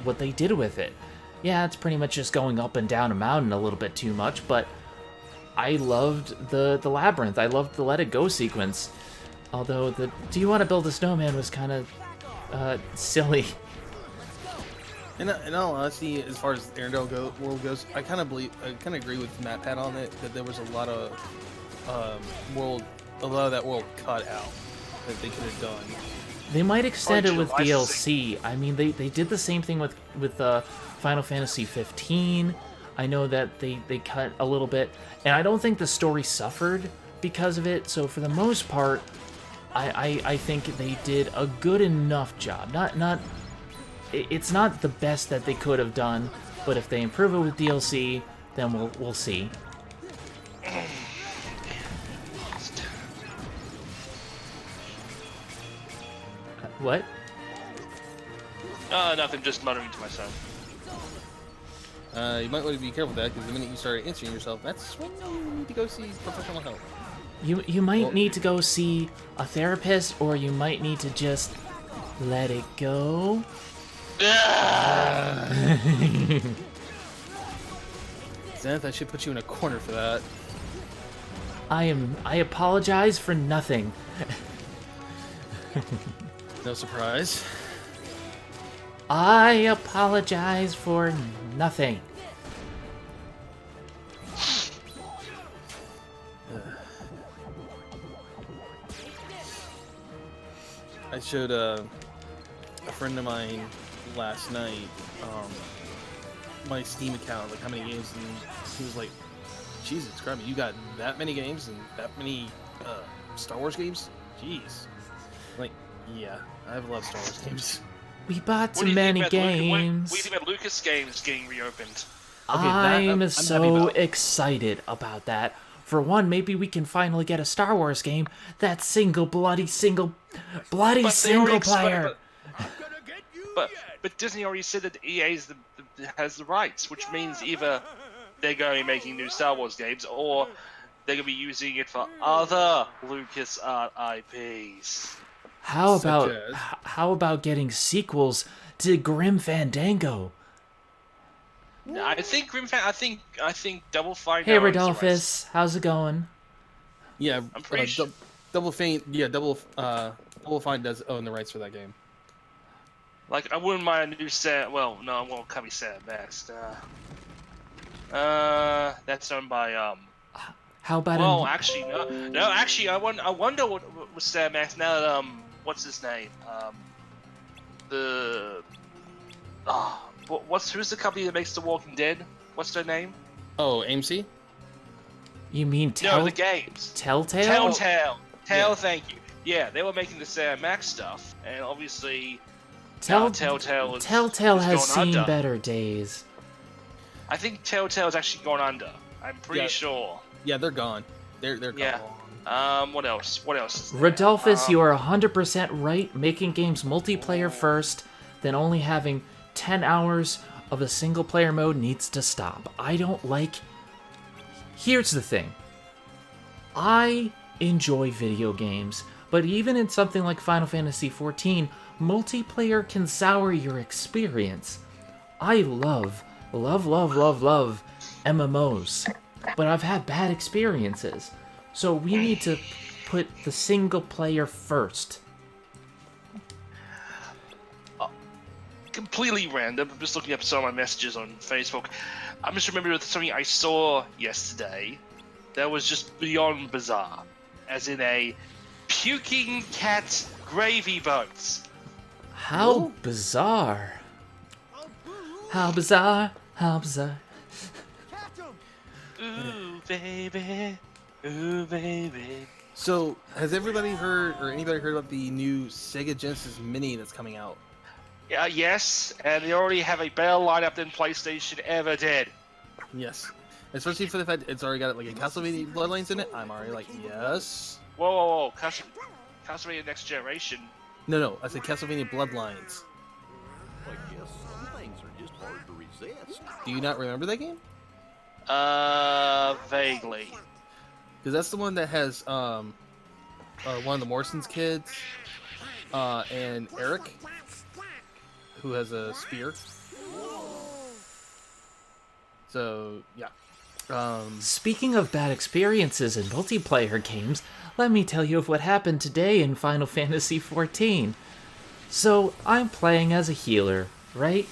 what they did with it. Yeah, it's pretty much just going up and down a mountain a little bit too much, but I loved the labyrinth. I loved the Let It Go sequence. Although the "Do you want to build a snowman" was kind of silly. In all honesty, as far as Arendelle world goes, I kind of agree with Matt Pat on it, that there was a lot of that world cut out that they could have done. They might extend it with DLC. I mean, they did the same thing with Final Fantasy 15. I know that they cut a little bit, and I don't think the story suffered because of it. So for the most part, I think they did a good enough job. It's not the best that they could have done, but if they improve it with DLC, then we'll see. What? Nothing, just muttering to myself. You might want to be careful with that, because the minute you start answering yourself, that's when you need to go see professional help. You might need to go see a therapist, or you might need to just let it go. Zenith, I should put you in a corner for that. I apologize for nothing. No surprise. I apologize for nothing. I showed a friend of mine last night my Steam account, like how many games, and he was like, Jesus Christ, you got that many games and that many Star Wars games? Jeez. Like, yeah, I have a lot of Star Wars games. We bought too many games. What do you think about Lucas Games getting reopened? I'm so excited about that. For one, maybe we can finally get a Star Wars game that's bloody single player. But Disney already said that EA has the rights, which means either they're going to be making new Star Wars games, or they're going to be using it for other LucasArts IPs. How about getting sequels to Grim Fandango? I think I think Double Fine. Hey Rodolphus, how's it going? Yeah, I'm pretty sure. Double Fine. Yeah, Double Fine does own the rights for that game. Like, I wouldn't mind a new set. Well, no, it can't be Sam Max. That's owned by How about? Well, actually, no. Actually, I wonder what was Sam Max now that what's his name? Who's the company that makes The Walking Dead? What's their name? Oh, AMC? You mean No, the games. Telltale? Telltale. Yeah. Thank you. Yeah, they were making the Sam Max stuff, and obviously Telltale has seen under. better days. I think Telltale's actually gone under. I'm pretty sure. Yeah, they're gone. They're gone. Yeah. What else? What else is there? Rodolphus, you are 100% right. Making games multiplayer first, then only having 10 hours of a single player mode needs to stop. I don't like... Here's the thing. I enjoy video games, but even in something like Final Fantasy XIV, multiplayer can sour your experience. I love MMOs, but I've had bad experiences. So we need to put the single player first. Completely random. I'm just looking up some of my messages on Facebook. I'm just remembering something I saw yesterday that was just beyond bizarre. As in a puking cat gravy boats. How bizarre. How bizarre. How bizarre. Ooh, baby. Ooh, baby. So, has everybody heard, or anybody heard about the new Sega Genesis Mini that's coming out? Yes, and they already have a better lineup than PlayStation ever did. Yes. Especially for the fact it's already got like a Castlevania Bloodlines in it. I'm already like, yes. Whoa. Castlevania Next Generation. No, I said Castlevania Bloodlines. I guess some things are just hard to resist. Do you not remember that game? Vaguely. Because that's the one that has one of the Morrison's kids and Eric, who has a spear. So, yeah. Speaking of bad experiences in multiplayer games, let me tell you of what happened today in Final Fantasy XIV. So, I'm playing as a healer, right?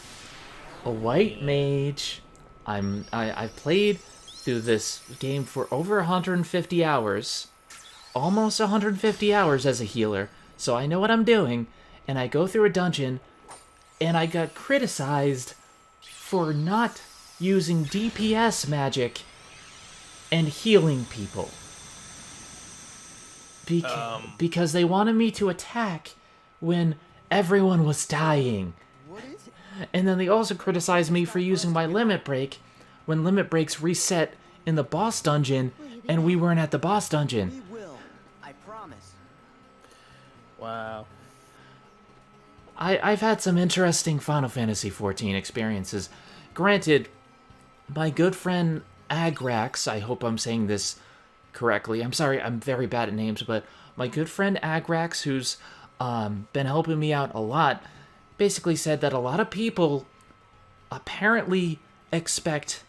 A white mage. I've played through this game for over 150 hours. Almost 150 hours as a healer. So I know what I'm doing. And I go through a dungeon, and I got criticized for not using DPS magic and healing people. Because they wanted me to attack when everyone was dying. And then they also criticized me for using my limit break when limit breaks reset in the boss dungeon and we weren't at the boss dungeon. We will. I promise. Wow. I've had some interesting Final Fantasy XIV experiences. Granted, my good friend Agrax, I hope I'm saying this correctly. I'm sorry, I'm very bad at names, but my good friend Agrax, who's been helping me out a lot, basically said that a lot of people apparently expect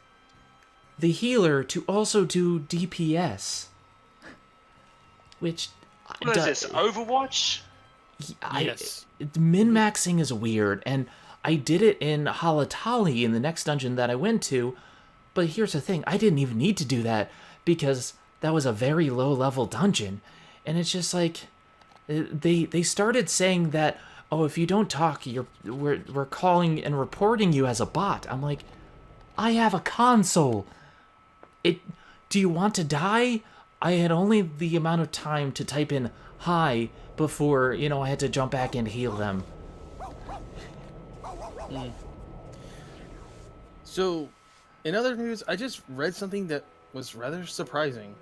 the healer to also do DPS. Which... What is this, Overwatch? Yes. Min-maxing is weird, and I did it in Halatali in the next dungeon that I went to, but here's the thing, I didn't even need to do that, because that was a very low-level dungeon, and it's just like, they started saying that, oh, if you don't talk, we're calling and reporting you as a bot. I'm like, I have a console. Do you want to die? I had only the amount of time to type in hi before, I had to jump back and heal them. So, in other news, I just read something that was rather surprising.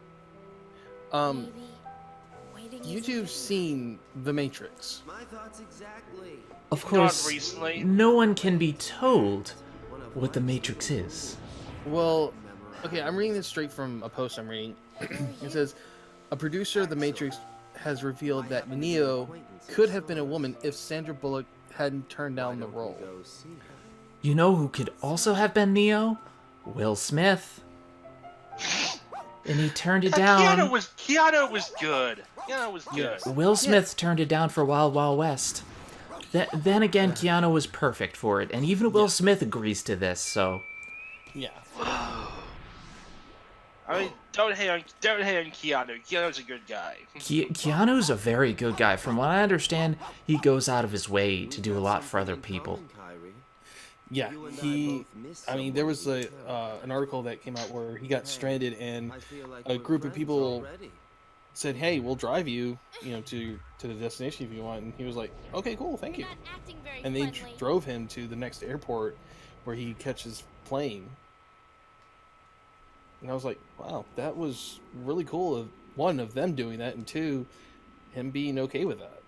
YouTube's seen The Matrix. My thoughts exactly. Of course, Not recently. no one can be told what the Matrix is. Well, okay, I'm reading this straight from a post I'm reading. It says, a producer of The Matrix has revealed that Neo could have been a woman if Sandra Bullock hadn't turned down the role. You know who could also have been Neo? Will Smith. And he turned it down. Keanu was good. Keanu was good. Yes. Will Smith turned it down for Wild Wild West. Then again, Keanu was perfect for it, and even Will Smith agrees to this, so... Yeah. I mean, don't hate on Keanu. Keanu's a good guy. Keanu's a very good guy. From what I understand, he goes out of his way to do a lot for other people. Yeah, there was an article that came out where he got stranded and a group of people said, hey, we'll drive you, to the destination if you want. And he was like, okay, cool, thank you. And they drove him to the next airport where he catches plane. And I was like, wow, that was really cool. Of one, of them doing that, and two, him being okay with that.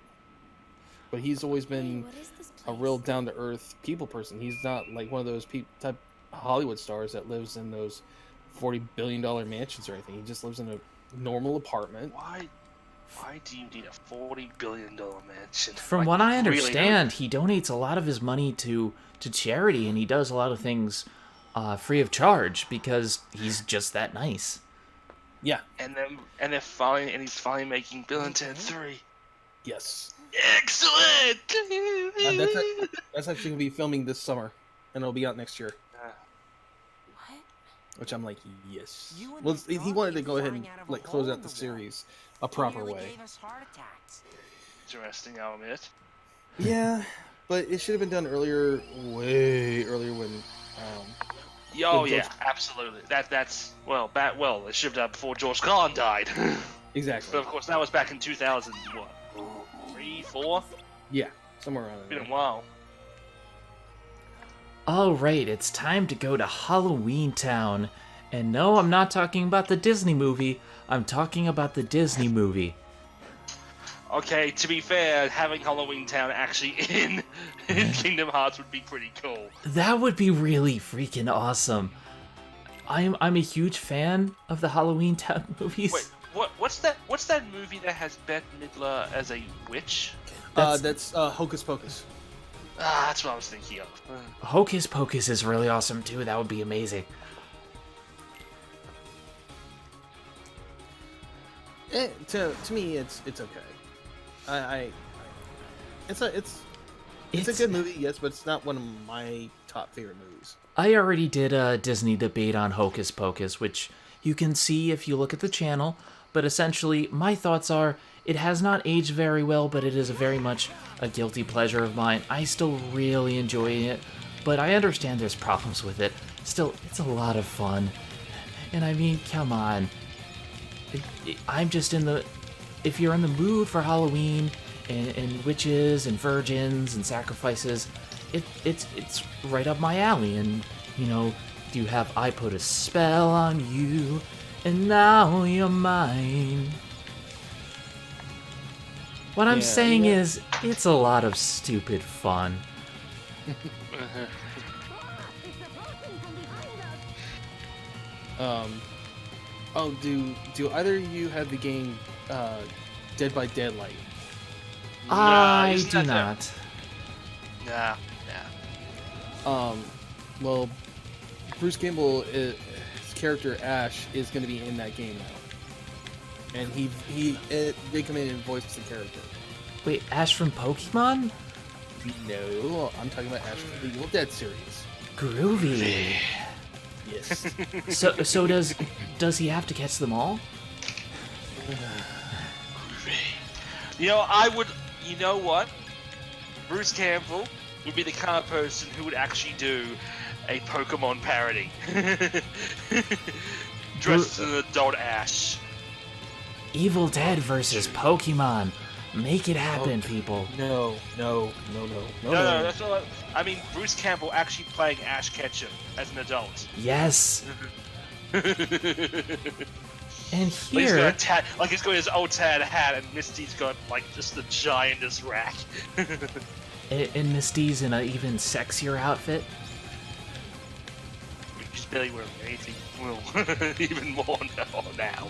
But he's always been a real down-to-earth people person. He's not like one of those type Hollywood stars that lives in those $40 billion mansions or anything. He just lives in a normal apartment. Why do you need a $40 billion mansion? From what I understand, he donates a lot of his money to charity, and he does a lot of things free of charge because he's just that nice. Yeah. And he's finally making Bill and Ted 3. Yes. Excellent. That's actually gonna be filming this summer, and it'll be out next year. What? Which I'm like, yes. Well, he wanted to go ahead and close out the series a proper way. Interesting, I'll admit. Yeah, but it should have been done earlier, way earlier when. Oh yeah, absolutely. That's it should have done before George Carlin died. Exactly. But of course, that was back in 2000. What? 3, 4? Yeah, somewhere around there. Been a while. Alright, it's time to go to Halloween Town. And no, I'm not talking about the Disney movie. I'm talking about the Disney movie. Okay, to be fair, having Halloween Town actually in Kingdom Hearts would be pretty cool. That would be really freaking awesome. I'm a huge fan of the Halloween Town movies. Wait, what's that movie that has Bette Midler as a witch? That's Hocus Pocus. That's what I was thinking of. Hocus Pocus is really awesome too. That would be amazing. To me, it's okay. It's a good movie, yes, but it's not one of my top favorite movies. I already did a Disney debate on Hocus Pocus, which you can see if you look at the channel, but essentially my thoughts are it has not aged very well, but it is very much a guilty pleasure of mine. I still really enjoy it, but I understand there's problems with it. Still, it's a lot of fun. And I mean, come on. I'm just if you're in the mood for Halloween and witches and virgins and sacrifices, it's right up my alley. And you have I put a spell on you and now you're mine. What I'm saying is, it's a lot of stupid fun. Oh, do either of you have the game Dead by Daylight? I isn't do that not. Nah. Well, Bruce Campbell, his character Ash, is going to be in that game now, and they come in and voice the character. Wait, Ash from Pokemon? No, I'm talking about Ash from the Evil Dead series. Groovy. Yes. So does he have to catch them all? You know what? Bruce Campbell would be the kind of person who would actually do a Pokemon parody. Dressed as an adult Ash. Evil Dead versus Pokemon. Make it happen, people. No. That's not. I mean, Bruce Campbell actually playing Ash Ketchum as an adult. Yes. And He's here, got his old tad hat, and Misty's got like just the giantest rack. and Misty's in an even sexier outfit. She's barely wearing anything. Well, even more now.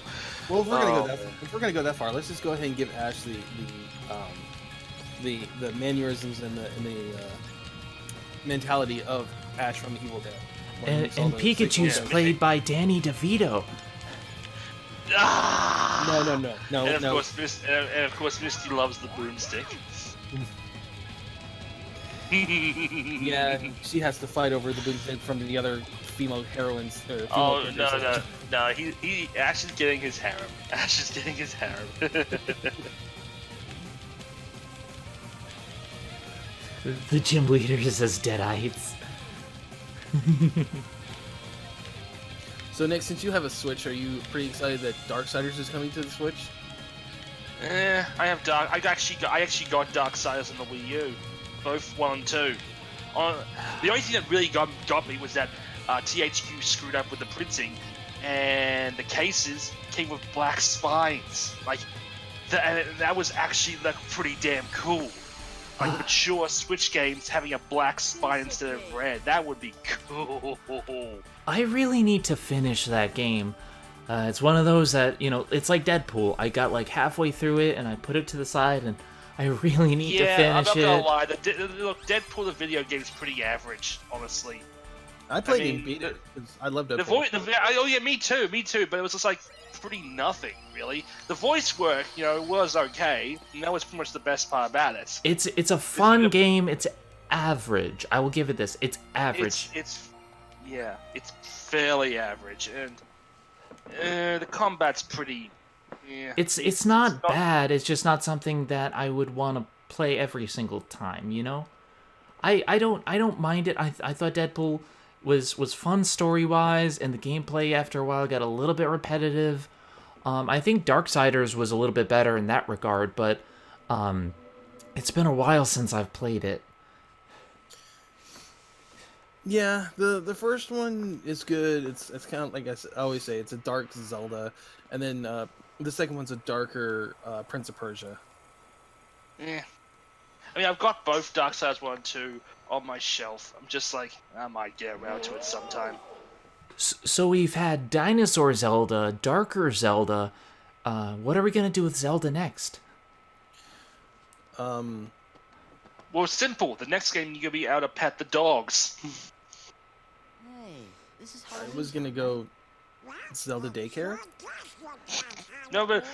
Well, if we're gonna go that far, let's just go ahead and give Ash the mannerisms and the mentality of Ash from Evil Dead. And Pikachu's played by Danny DeVito. No. And of course, Misty loves the broomstick. Yeah, she has to fight over the boomstick from the other female heroines. Oh no! He Ash is getting his harem. Ash is getting his harem. The gym leaders as Deadites. So Nick, since you have a Switch, are you pretty excited that Darksiders is coming to the Switch? I actually got Darksiders on the Wii U, both 1 and 2. The only thing that really got me was that THQ screwed up with the printing, and the cases came with black spines. Like, that was actually like pretty damn cool. Like mature Switch games having a black spine instead of red. That would be cool. I really need to finish that game. It's one of those that, it's like Deadpool. I got like halfway through it and I put it to the side and I really need to finish it. I'm not gonna lie. Look, Deadpool the video game is pretty average, honestly. I played in beta because I loved Deadpool. Oh yeah, me too. But it was just like pretty nothing, really. The voice work, was okay. And that was pretty much the best part about it. It's a fun game. It's average. I will give it this. It's average. It's fairly average, and the combat's pretty. Yeah, it's not bad. It's just not something that I would want to play every single time. I don't mind it. I thought Deadpool was fun story-wise, and the gameplay after a while got a little bit repetitive. I think Darksiders was a little bit better in that regard, but it's been a while since I've played it. Yeah, the first one is good. It's kind of like I always say, it's a dark Zelda, and then the second one's a darker Prince of Persia. Yeah. I mean, I've got both Darksiders 1 and 2 on my shelf. I'm just like, I might get around to it sometime. So we've had Dinosaur Zelda, Darker Zelda. What are we going to do with Zelda next? Well, it's simple. The next game, you're going to be able to pet the dogs. Hey, this is I was going to go Zelda Daycare. No, but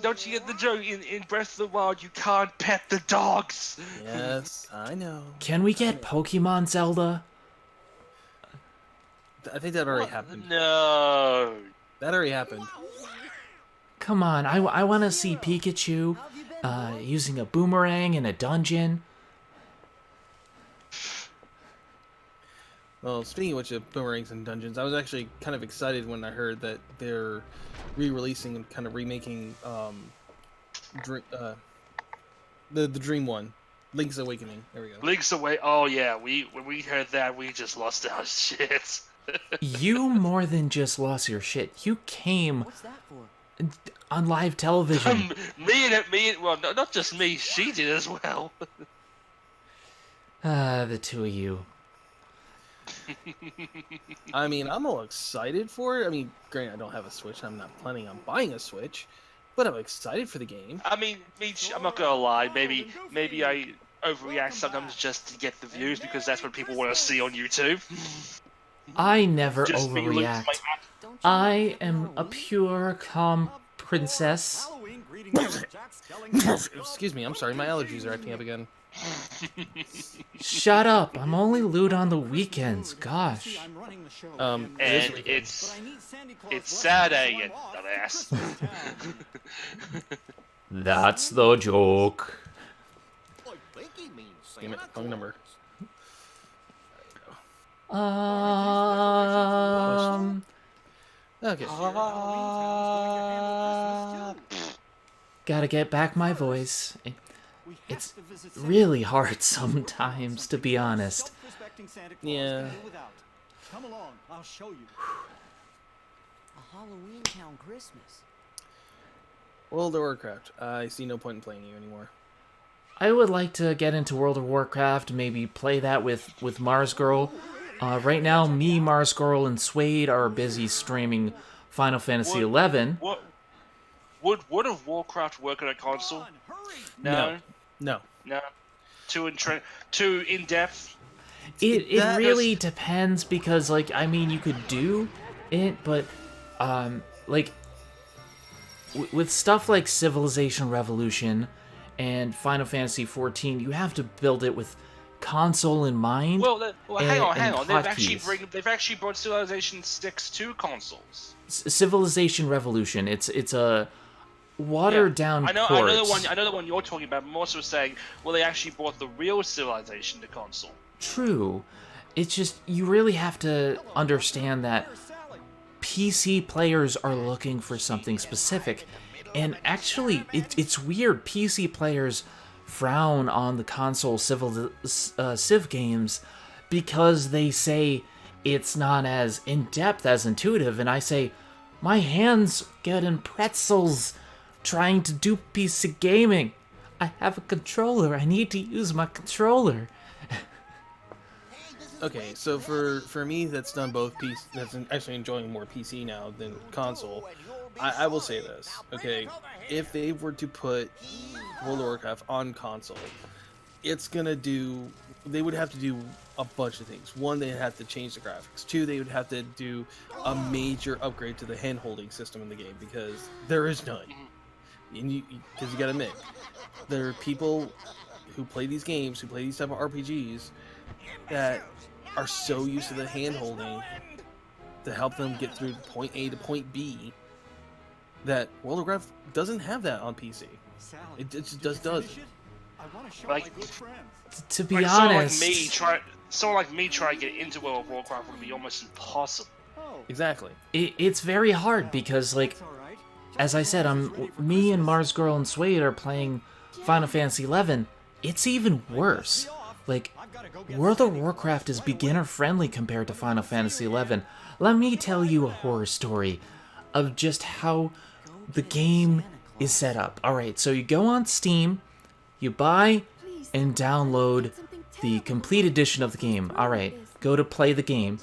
don't you get the joke? In Breath of the Wild, you can't pet the dogs. Yes, I know. Can we get Pokemon Zelda? I think that already happened. No. That already happened. Come on, I want to see Pikachu using a boomerang in a dungeon. Well, speaking of which, of boomerangs and dungeons, I was actually kind of excited when I heard that they're re-releasing and kind of remaking the Dream one, Link's Awakening. There we go. Link's Away. Oh yeah, when we heard that, we just lost our shit. You more than just lost your shit. You came What's that for? on live television. Well, not just me. She did as well. The two of you. I mean, I'm all excited for it. I mean, granted, I don't have a Switch. I'm not planning on buying a Switch, but I'm excited for the game. I mean, I'm not gonna lie. Maybe I overreact sometimes just to get the views because that's what people want to see on YouTube. I never Just me losing overreact. my I am a pure, calm princess. Halloween greetings. Jack Skellington. Excuse me, I'm sorry, my allergies are acting up again. Shut up, I'm only lewd on the weekends, gosh. I'm running the show. And But it's I need Sandy Claus it's working Saturday, his you time off dumbass. for Christmas town. That's the joke. I think he means Damn it, Santa wrong number. Claus. Okay. Gotta get back my voice. We have It's to visit Santa really Claus. hard sometimes, to be honest. Self-respecting Santa Claus Yeah. can do without. Come along, I'll show you. A Halloween Town Christmas. World of Warcraft. I see no point in playing you anymore. I would like to get into World of Warcraft, maybe play that with Mars Girl. Right now, me, Mars Girl, and Suede are busy streaming Final Fantasy XI. What would World of Warcraft work on a console? No. No. Too in depth. It That really depends because, like, I mean, you could do it, but, like, with stuff like Civilization Revolution and Final Fantasy XIV, you have to build it with console in mind. Well, hang on. and They've actually brought Civilization 6 to consoles. Civilization Revolution. It's a watered down I know port. I know the one you're talking about. I'm also saying, well, they actually brought the real Civilization to console. True. It's just you really have to understand that PC players are looking for something specific. And actually, it's weird. PC players frown on the console Civ games because they say it's not as in-depth, as intuitive. And I say, my hands get in pretzels trying to do PC gaming. I have a controller. I need to use my controller. Okay, so for me, that's done both PC. That's actually enjoying more PC now than console. I will say this, okay? If they were to put World of Warcraft on console, it's gonna do. They would have to do a bunch of things. One, they'd have to change the graphics. Two, they would have to do a major upgrade to the hand-holding system in the game because there is none. And because you gotta admit, there are people who play these games, who play these type of RPGs, that are so used to the hand-holding to help them get through point A to point B that World of Warcraft doesn't have that on PC. Sally, It just did you does. finish it? I want to show Like- my good friends. To be Like, honest, someone like me trying to get into World of Warcraft would be almost impossible. Oh, Exactly. it's very hard because, like, that's all right. as I said, me and Mars Girl and Suede are playing Final Fantasy XI. It's even worse. Like, World of Warcraft is beginner friendly compared to Final Fantasy XI. Let me tell you a horror story of just how the game is set up. Alright, so you go on Steam, you buy and download the complete edition of the game. Alright, go to play the game.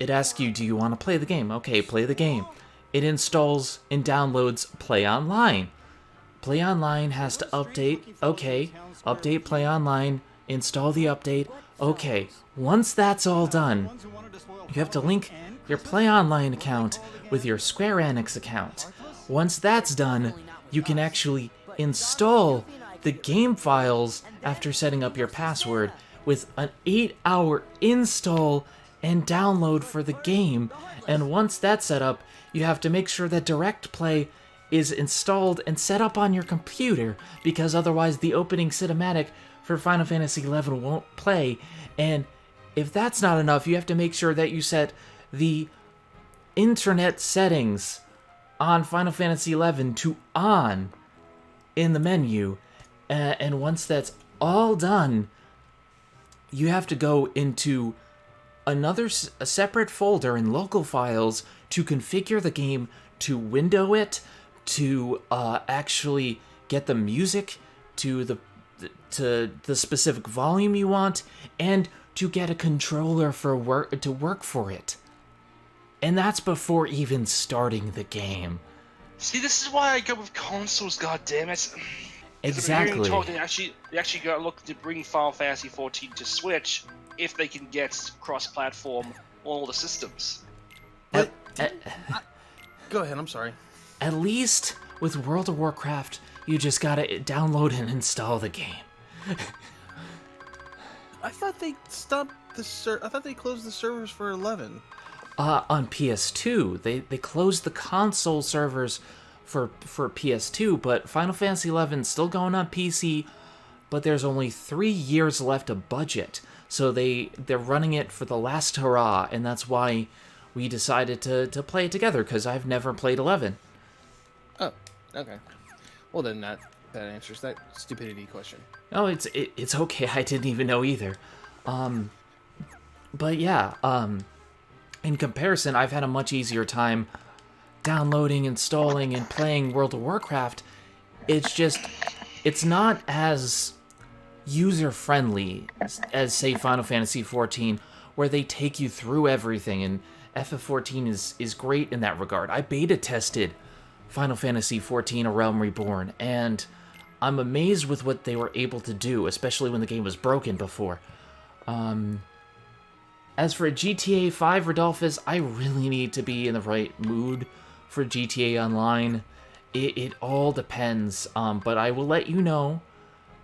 It asks you, do you want to play the game? Okay, play the game. It installs and downloads Play Online. Play Online has to update. Okay, update Play Online, install the update. Okay, once that's all done, you have to link your Play Online account with your Square Enix account. Once that's done, you can actually install the game files after setting up your password with an 8-hour install and download for the game. And once that's set up, you have to make sure that Direct Play is installed and set up on your computer, because otherwise the opening cinematic for Final Fantasy XI won't play. And if that's not enough, you have to make sure that you set the internet settings on Final Fantasy XI to on in the menu. And once that's all done, you have to go into a separate folder in local files to configure the game, to window it, to actually get the music to the specific volume you want, and to get a controller to work for it. And that's before even starting the game. See, this is why I go with consoles. God damn it! Exactly. I'm told they actually got looking to bring Final Fantasy 14 to Switch if they can get cross-platform on all the systems. But go ahead. I'm sorry. At least with World of Warcraft, you just gotta download and install the game. I thought they stopped I thought they closed the servers for 11. On PS2, they closed the console servers for PS2, but Final Fantasy XI is still going on PC, but there's only 3 years left of budget, so they're running it for the last hurrah, and that's why we decided to play it together, because I've never played 11. Oh, okay. Well then that answers that stupidity question. Oh, it's okay. I didn't even know either. But yeah, in comparison, I've had a much easier time downloading, installing, and playing World of Warcraft. It's not as user-friendly as, say, Final Fantasy XIV, where they take you through everything, and FF14 is great in that regard. I beta tested Final Fantasy XIV: A Realm Reborn, and I'm amazed with what they were able to do, especially when the game was broken before. As for GTA 5, Rodolphus, I really need to be in the right mood for GTA Online. It all depends, but I will let you know.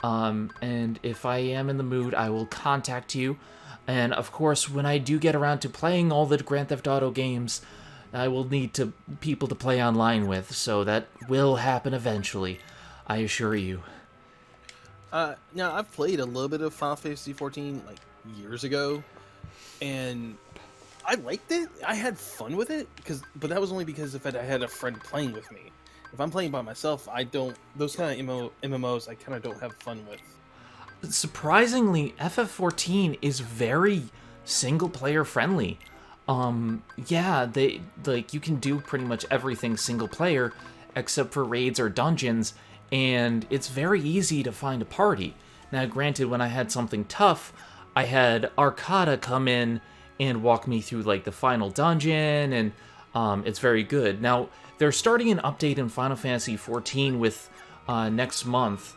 And if I am in the mood, I will contact you. And of course, when I do get around to playing all the Grand Theft Auto games, I will need people to play online with, so that will happen eventually, I assure you. Now I've played a little bit of Final Fantasy XIV like years ago, and I liked it. I had fun with it, but that was only because I had a friend playing with me. If I'm playing by myself, I don't. Those kind of MMOs I kind of don't have fun with. Surprisingly, FF14 is very single-player friendly. Yeah, you can do pretty much everything single-player, except for raids or dungeons, and it's very easy to find a party. Now, granted, when I had something tough, I had Arcada come in and walk me through, like, the final dungeon, and it's very good. Now, they're starting an update in Final Fantasy XIV with next month,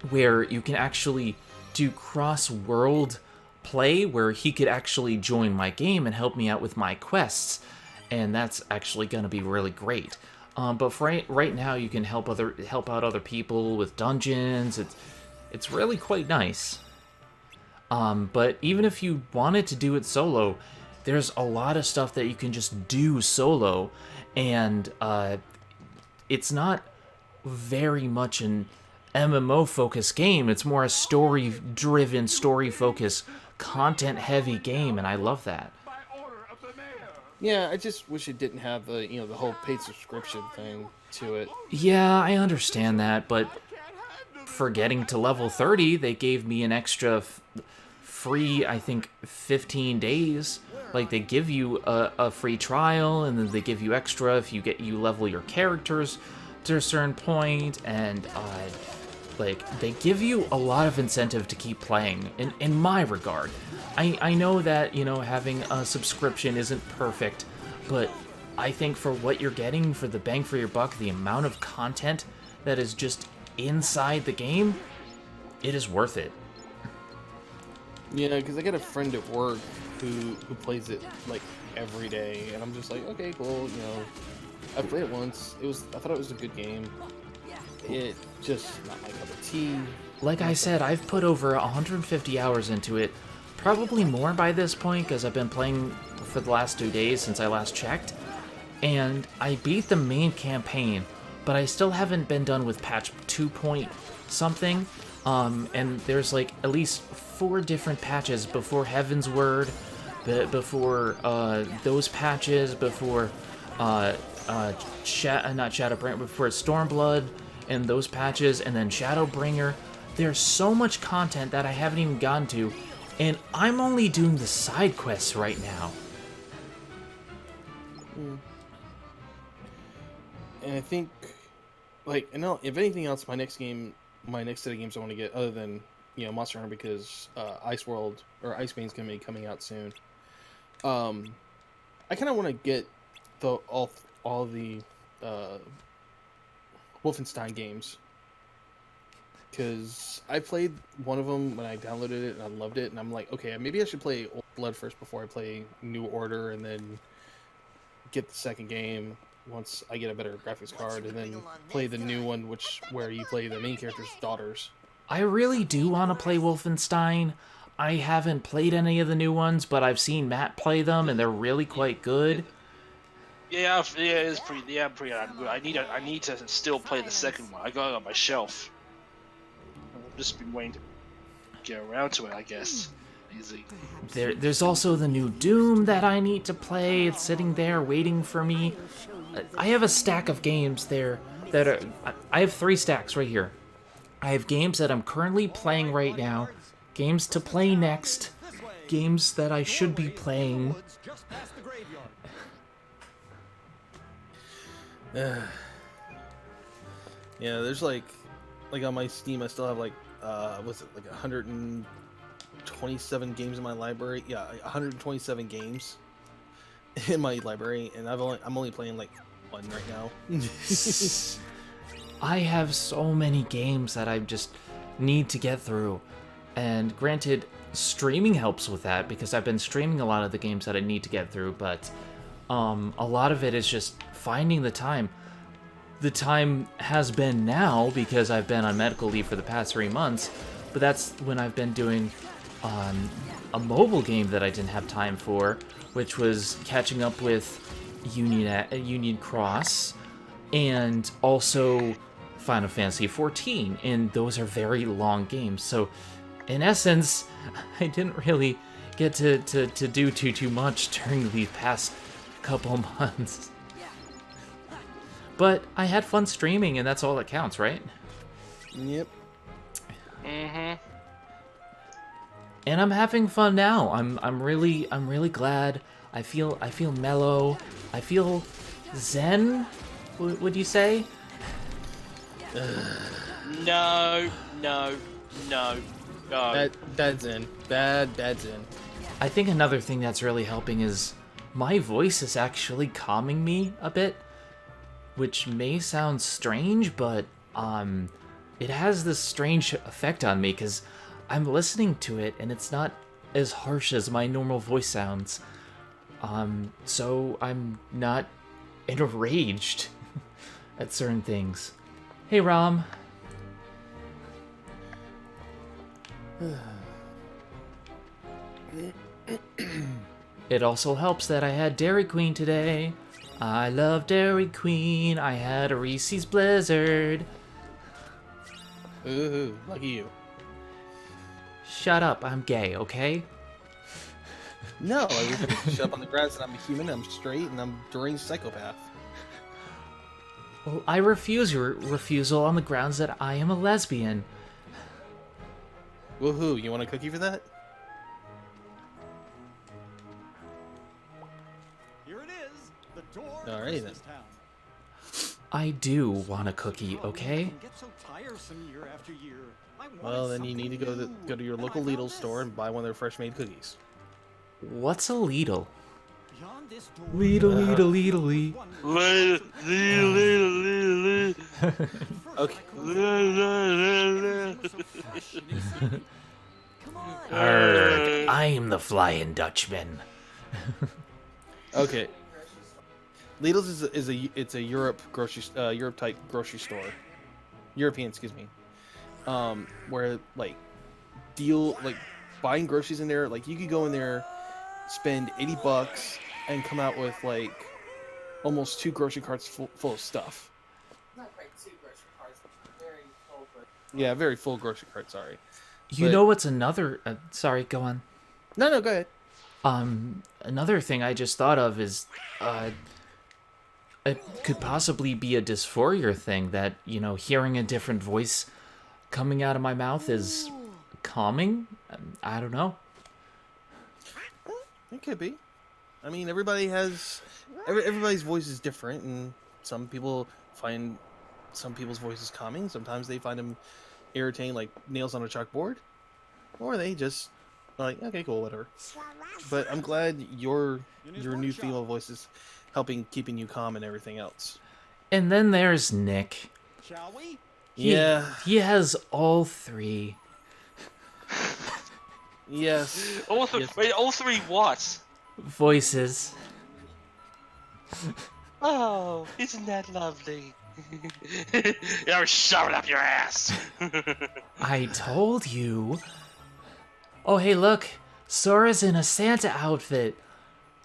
where you can actually do cross-world play, where he could actually join my game and help me out with my quests, and that's actually going to be really great. But for right now, you can help out other people with dungeons. It's really quite nice. But even if you wanted to do it solo, there's a lot of stuff that you can just do solo, and it's not very much an MMO-focused game. It's more a story-driven, story-focused, content-heavy game, and I love that. Yeah, I just wish it didn't have the whole paid subscription thing to it. Yeah, I understand that, but for getting to level 30, they gave me an extra free, I think, 15 days. Like, they give you a free trial, and then they give you extra if you level your characters to a certain point, and they give you a lot of incentive to keep playing, in my regard. I know that, having a subscription isn't perfect, but I think for what you're getting, for the bang for your buck, the amount of content that is just inside the game, it is worth it. Yeah, because I got a friend at work who plays it, like, every day, and I'm just like, okay, cool, I played it once. I thought it was a good game. It just not my cup of tea. Like I said, I've put over 150 hours into it, probably more by this point, because I've been playing for the last 2 days since I last checked, and I beat the main campaign, but I still haven't been done with patch 2 point something, and there's like at least 4 different patches before Heaven's Word, before those patches, before not Shadowbringer, before Stormblood, and those patches, and then Shadowbringer. There's so much content that I haven't even gotten to, and I'm only doing the side quests right now. And I think, if anything else, my next set of games I want to get, other than, Monster Hunter because Ice World or Icebane's gonna be coming out soon. I kind of want to get all the Wolfenstein games because I played one of them when I downloaded it and I loved it, and I'm like, okay, maybe I should play Old Blood first before I play New Order, and then get the second game once I get a better graphics card, and then play the new one, where you play the main character's daughters. I really do want to play Wolfenstein. I haven't played any of the new ones, but I've seen Matt play them, and they're really quite good. It's pretty good. I need to still play the second one. I got it on my shelf. I've just been waiting to get around to it, I guess. Easy. There's also the new Doom that I need to play. It's sitting there waiting for me. I have a stack of games there that are... I have 3 stacks right here. I have games that I'm currently playing right now, games to play next, games that I should be playing. Yeah, there's like on my Steam, I still have like 127 games in my library. Yeah, 127 games in my library, and I'm only playing like 1 right now. I have so many games that I just need to get through, and granted, streaming helps with that because I've been streaming a lot of the games that I need to get through, but a lot of it is just finding the time. The time has been now because I've been on medical leave for the past 3 months, but that's when I've been doing a mobile game that I didn't have time for, which was catching up with Union Cross and also Final Fantasy XIV, and those are very long games. So in essence, I didn't really get to do too much during the past couple months. But I had fun streaming, and that's all that counts, right? Yep. Mm-hmm. And I'm having fun now. I'm really glad. I feel mellow. I feel zen. Would you say? No. Bad zen. Bad zen. I think another thing that's really helping is my voice is actually calming me a bit, which may sound strange, but it has this strange effect on me because I'm listening to it and it's not as harsh as my normal voice sounds. So I'm not enraged at certain things. Hey, Rom. It also helps that I had Dairy Queen today. I love Dairy Queen. I had a Reese's Blizzard. Ooh, lucky you. Shut up, I'm gay, okay? No, I would shut up on the grounds that I'm a human, I'm straight, and I'm a deranged psychopath. Well, I refuse your refusal on the grounds that I am a lesbian. Woohoo, you want a cookie for that? Here it is, the door All to right, Christmas then. Town. I do want a cookie, okay? It can get so tiresome year after year. I wanted Well, then you need to something go to your new, local and I Lidl found store this. and buy one of their fresh-made cookies. What's a Lidl? Beyond this door, Lidl, Lidl, Okay. Come on. Arrgh, I'm the Flying Dutchman. Okay. Lidl's is a Europe type grocery store, European, excuse me, where buying groceries in there, like you could go in there, spend $80 and come out with like almost 2 grocery carts full of stuff. Not quite 2 grocery carts, very full. Yeah, very full grocery cart. Sorry. You But- know what's another... sorry, go on. No, go ahead. Another thing I just thought of is, it could possibly be a dysphoria thing that, hearing a different voice coming out of my mouth is calming. I don't know. It could be. I mean, everybody's voice is different, and some people find some people's voices calming. Sometimes they find them irritating, like nails on a chalkboard. or they just like, okay, cool, whatever. But I'm glad your new female voice is keeping you calm and everything else. And then there's Nick. Shall we? Yeah. He has all three. Yes. Yes. Wait, all three what? Voices. Oh, isn't that lovely? You're shoving up your ass. I told you. Oh, hey, look. Sora's in a Santa outfit.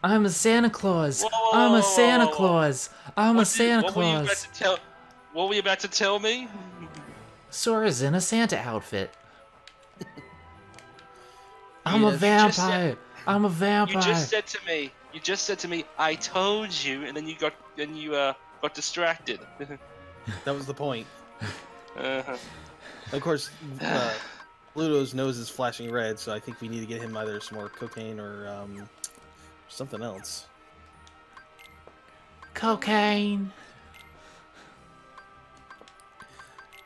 I'm a Santa Claus. Whoa, I'm a Santa whoa, whoa. Claus. I'm a Santa Claus. What were you about to tell me? Sora's in a Santa outfit. I'm Yes. a vampire. I'm a vampire. You just said to me, I told you, and then you got distracted. That was the point. Uh-huh. Of course, Ludo's nose is flashing red, so I think we need to get him either some more cocaine or something else. Cocaine.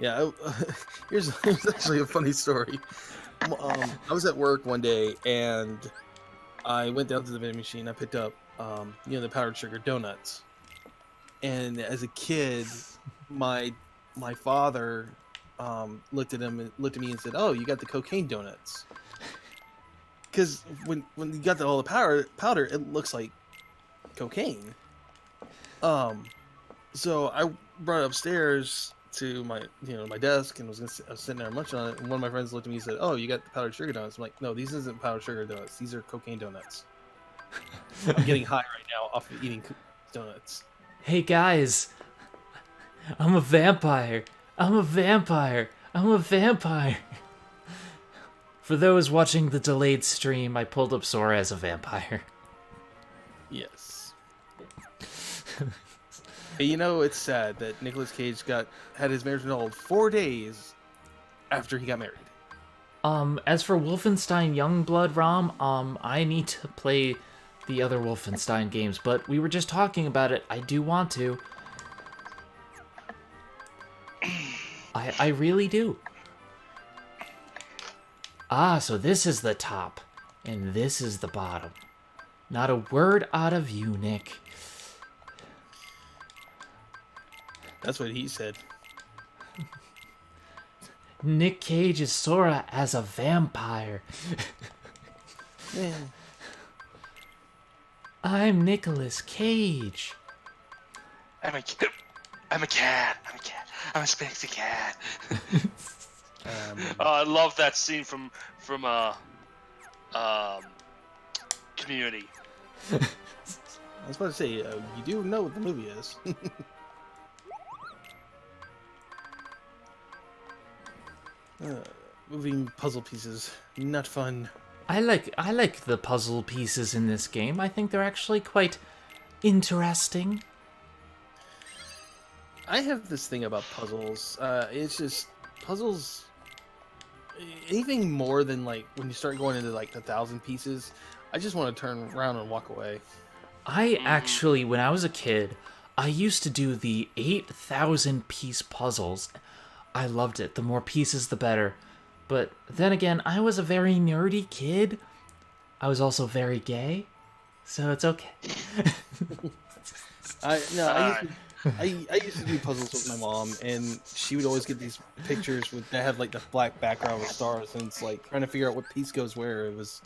Yeah, here's actually a funny story. I was at work one day and I went down to the vending machine. I picked up, the powdered sugar donuts. And as a kid, my father looked at me and said, "Oh, you got the cocaine donuts." Because when you got all the powder, it looks like cocaine. So I brought it upstairs to my desk and I was sitting there munching on it, and one of my friends looked at me and said, "Oh, you got the powdered sugar donuts." I'm like, "No, these isn't powdered sugar donuts. These are cocaine donuts." I'm getting high right now off of eating donuts. Hey, guys. I'm a vampire. I'm a vampire. I'm a vampire. For those watching the delayed stream, I pulled up Sora as a vampire. Yes. Hey, it's sad that Nicolas Cage had his marriage annulled 4 days after he got married. As for Wolfenstein Youngblood ROM, I need to play the other Wolfenstein games, but we were just talking about it. I do want to. I really do. Ah, so this is the top, and this is the bottom. Not a word out of you, Nick. That's what he said. Nick Cage is Sora as a vampire. Yeah. I'm Nicolas Cage. I'm a cat. I'm a spexy cat. I love that scene from Community. I was about to say, you do know what the movie is. Moving puzzle pieces, not fun. I like the puzzle pieces in this game. I think they're actually quite interesting. I have this thing about puzzles. It's just puzzles. Anything more than like when you start going into like 1,000 pieces, I just want to turn around and walk away. I actually, when I was a kid, I used to do the 8,000 piece puzzles. I loved it. The more pieces, the better. But then again, I was a very nerdy kid. I was also very gay, so it's okay. I used to do puzzles with my mom, and she would always get these pictures that have like the black background with stars, and it's like trying to figure out what piece goes where. It's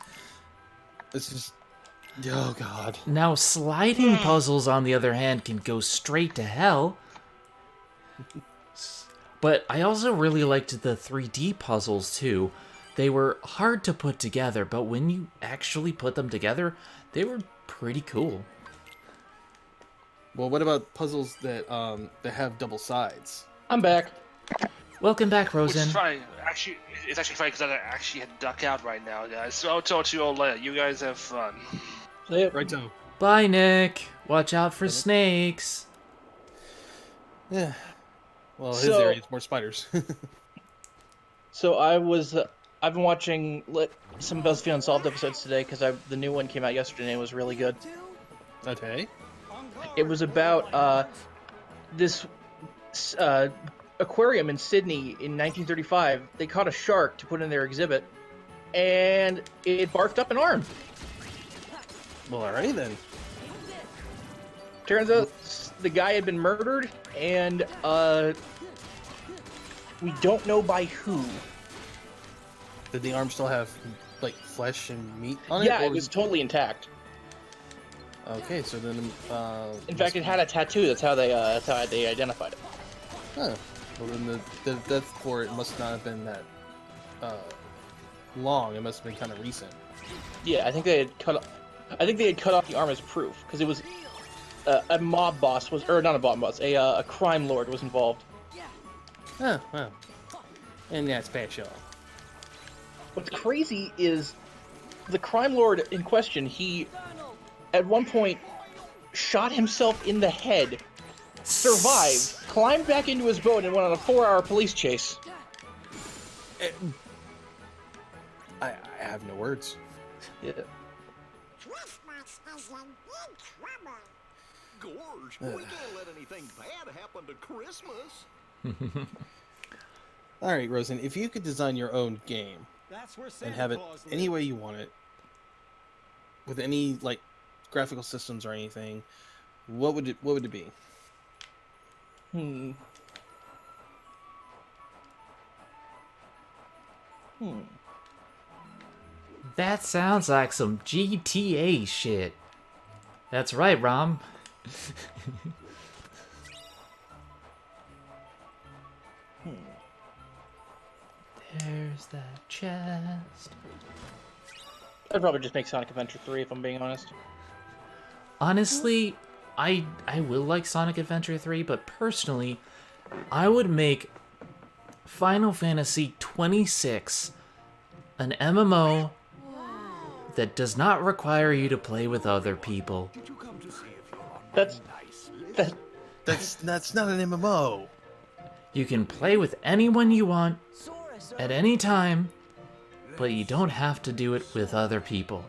just, oh god. Now, sliding puzzles, on the other hand, can go straight to hell. But I also really liked the 3D puzzles, too. They were hard to put together, but when you actually put them together, they were pretty cool. Well, what about puzzles that have double sides? I'm back. Welcome back, Which Rosen. is funny. Actually, it's actually funny because I actually had to duck out right now, guys. So I'll talk to you all later. You guys have fun. See ya. Right, so. Bye, Nick. Watch out for snakes. Yeah. Well, his So- area is more spiders. So I've been watching some BuzzFeed Unsolved episodes today because the new one came out yesterday and it was really good. Okay. It was about this aquarium in Sydney in 1935. They caught a shark to put in their exhibit, and it barfed up an arm. Well, alrighty then. Turns out the guy had been murdered, and we don't know by who. Did the arm still have like flesh and meat on it? Yeah, or it was totally intact. Okay, so then. In fact, it had a tattoo. That's how they identified it. Huh. Well, then the death for it must not have been that long. It must have been kind of recent. Yeah, I think they had cut off the arm as proof because it was a mob boss or not a mob boss, a crime lord was involved. Huh. Wow. And that's special. What's crazy is the crime lord in question. He, at one point, shot himself in the head, survived, climbed back into his boat, and went on a 4-hour police chase. I have no words. Yeah. Christmas is in big trouble. Gorge, we can't let anything bad happen to Christmas. All right, Rosen, if you could design your own game and have it any way you want it, with any like graphical systems or anything, what would it be? That sounds like some GTA shit. That's right, Rom. There's that chest. I'd probably just make Sonic Adventure 3 if I'm being honest. Honestly, I will like Sonic Adventure 3, but personally, I would make Final Fantasy 26 an MMO that does not require you to play with other people. That's not an MMO. You can play with anyone you want at any time, but you don't have to do it with other people.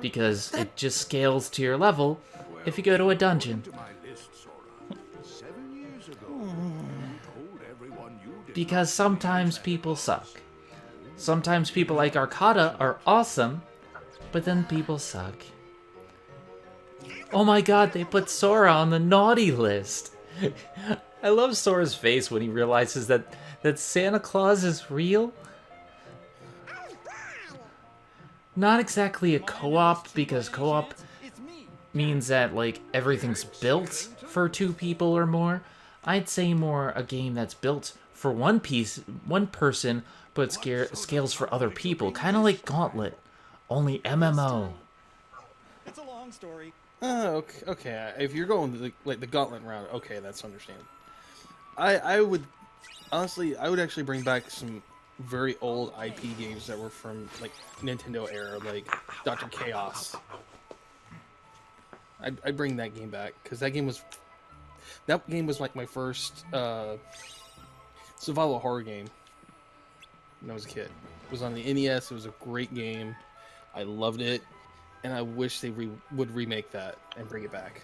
Because it just scales to your level if you go to a dungeon. Because sometimes people suck. Sometimes people like Arcata are awesome, but then people suck. Oh my god, they put Sora on the naughty list! I love Sora's face when he realizes that Santa Claus is real. Not exactly a co-op, because co-op means that, like, everything's built for 2 people or more. I'd say more a game that's built for one person, but scales for other people. Kind of like Gauntlet, only MMO. It's a long story. Oh, okay. If you're going like the Gauntlet route, okay, that's understandable. I would actually bring back some very old IP games that were from like Nintendo era, like Dr. Chaos. I'd bring that game back because that game was like my first survival horror game when I was a kid. It was on the NES. It was a great game. I loved it, and I wish they would remake that and bring it back.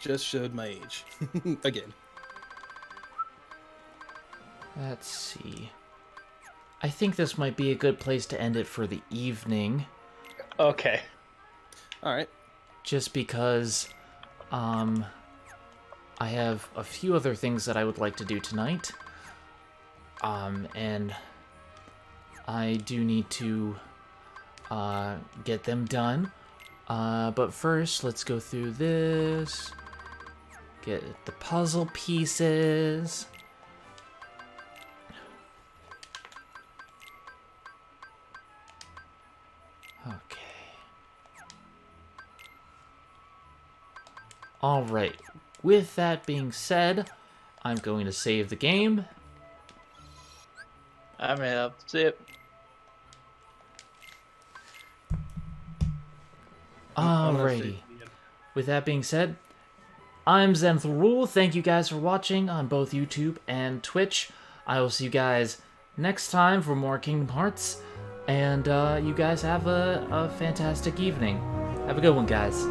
Just showed my age again. Let's see. I think this might be a good place to end it for the evening. okay. All right. Just because I have a few other things that I would like to do tonight. And I do need to get them done. But first, let's go through this. Get the puzzle pieces. Okay. Alright, with that being said, I'm going to save the game. I'm out. See it. Alrighty. With that being said, I'm Zenith Rule. Thank you guys for watching on both YouTube and Twitch. I will see you guys next time for more Kingdom Hearts. And you guys have a fantastic evening. Have a good one, guys.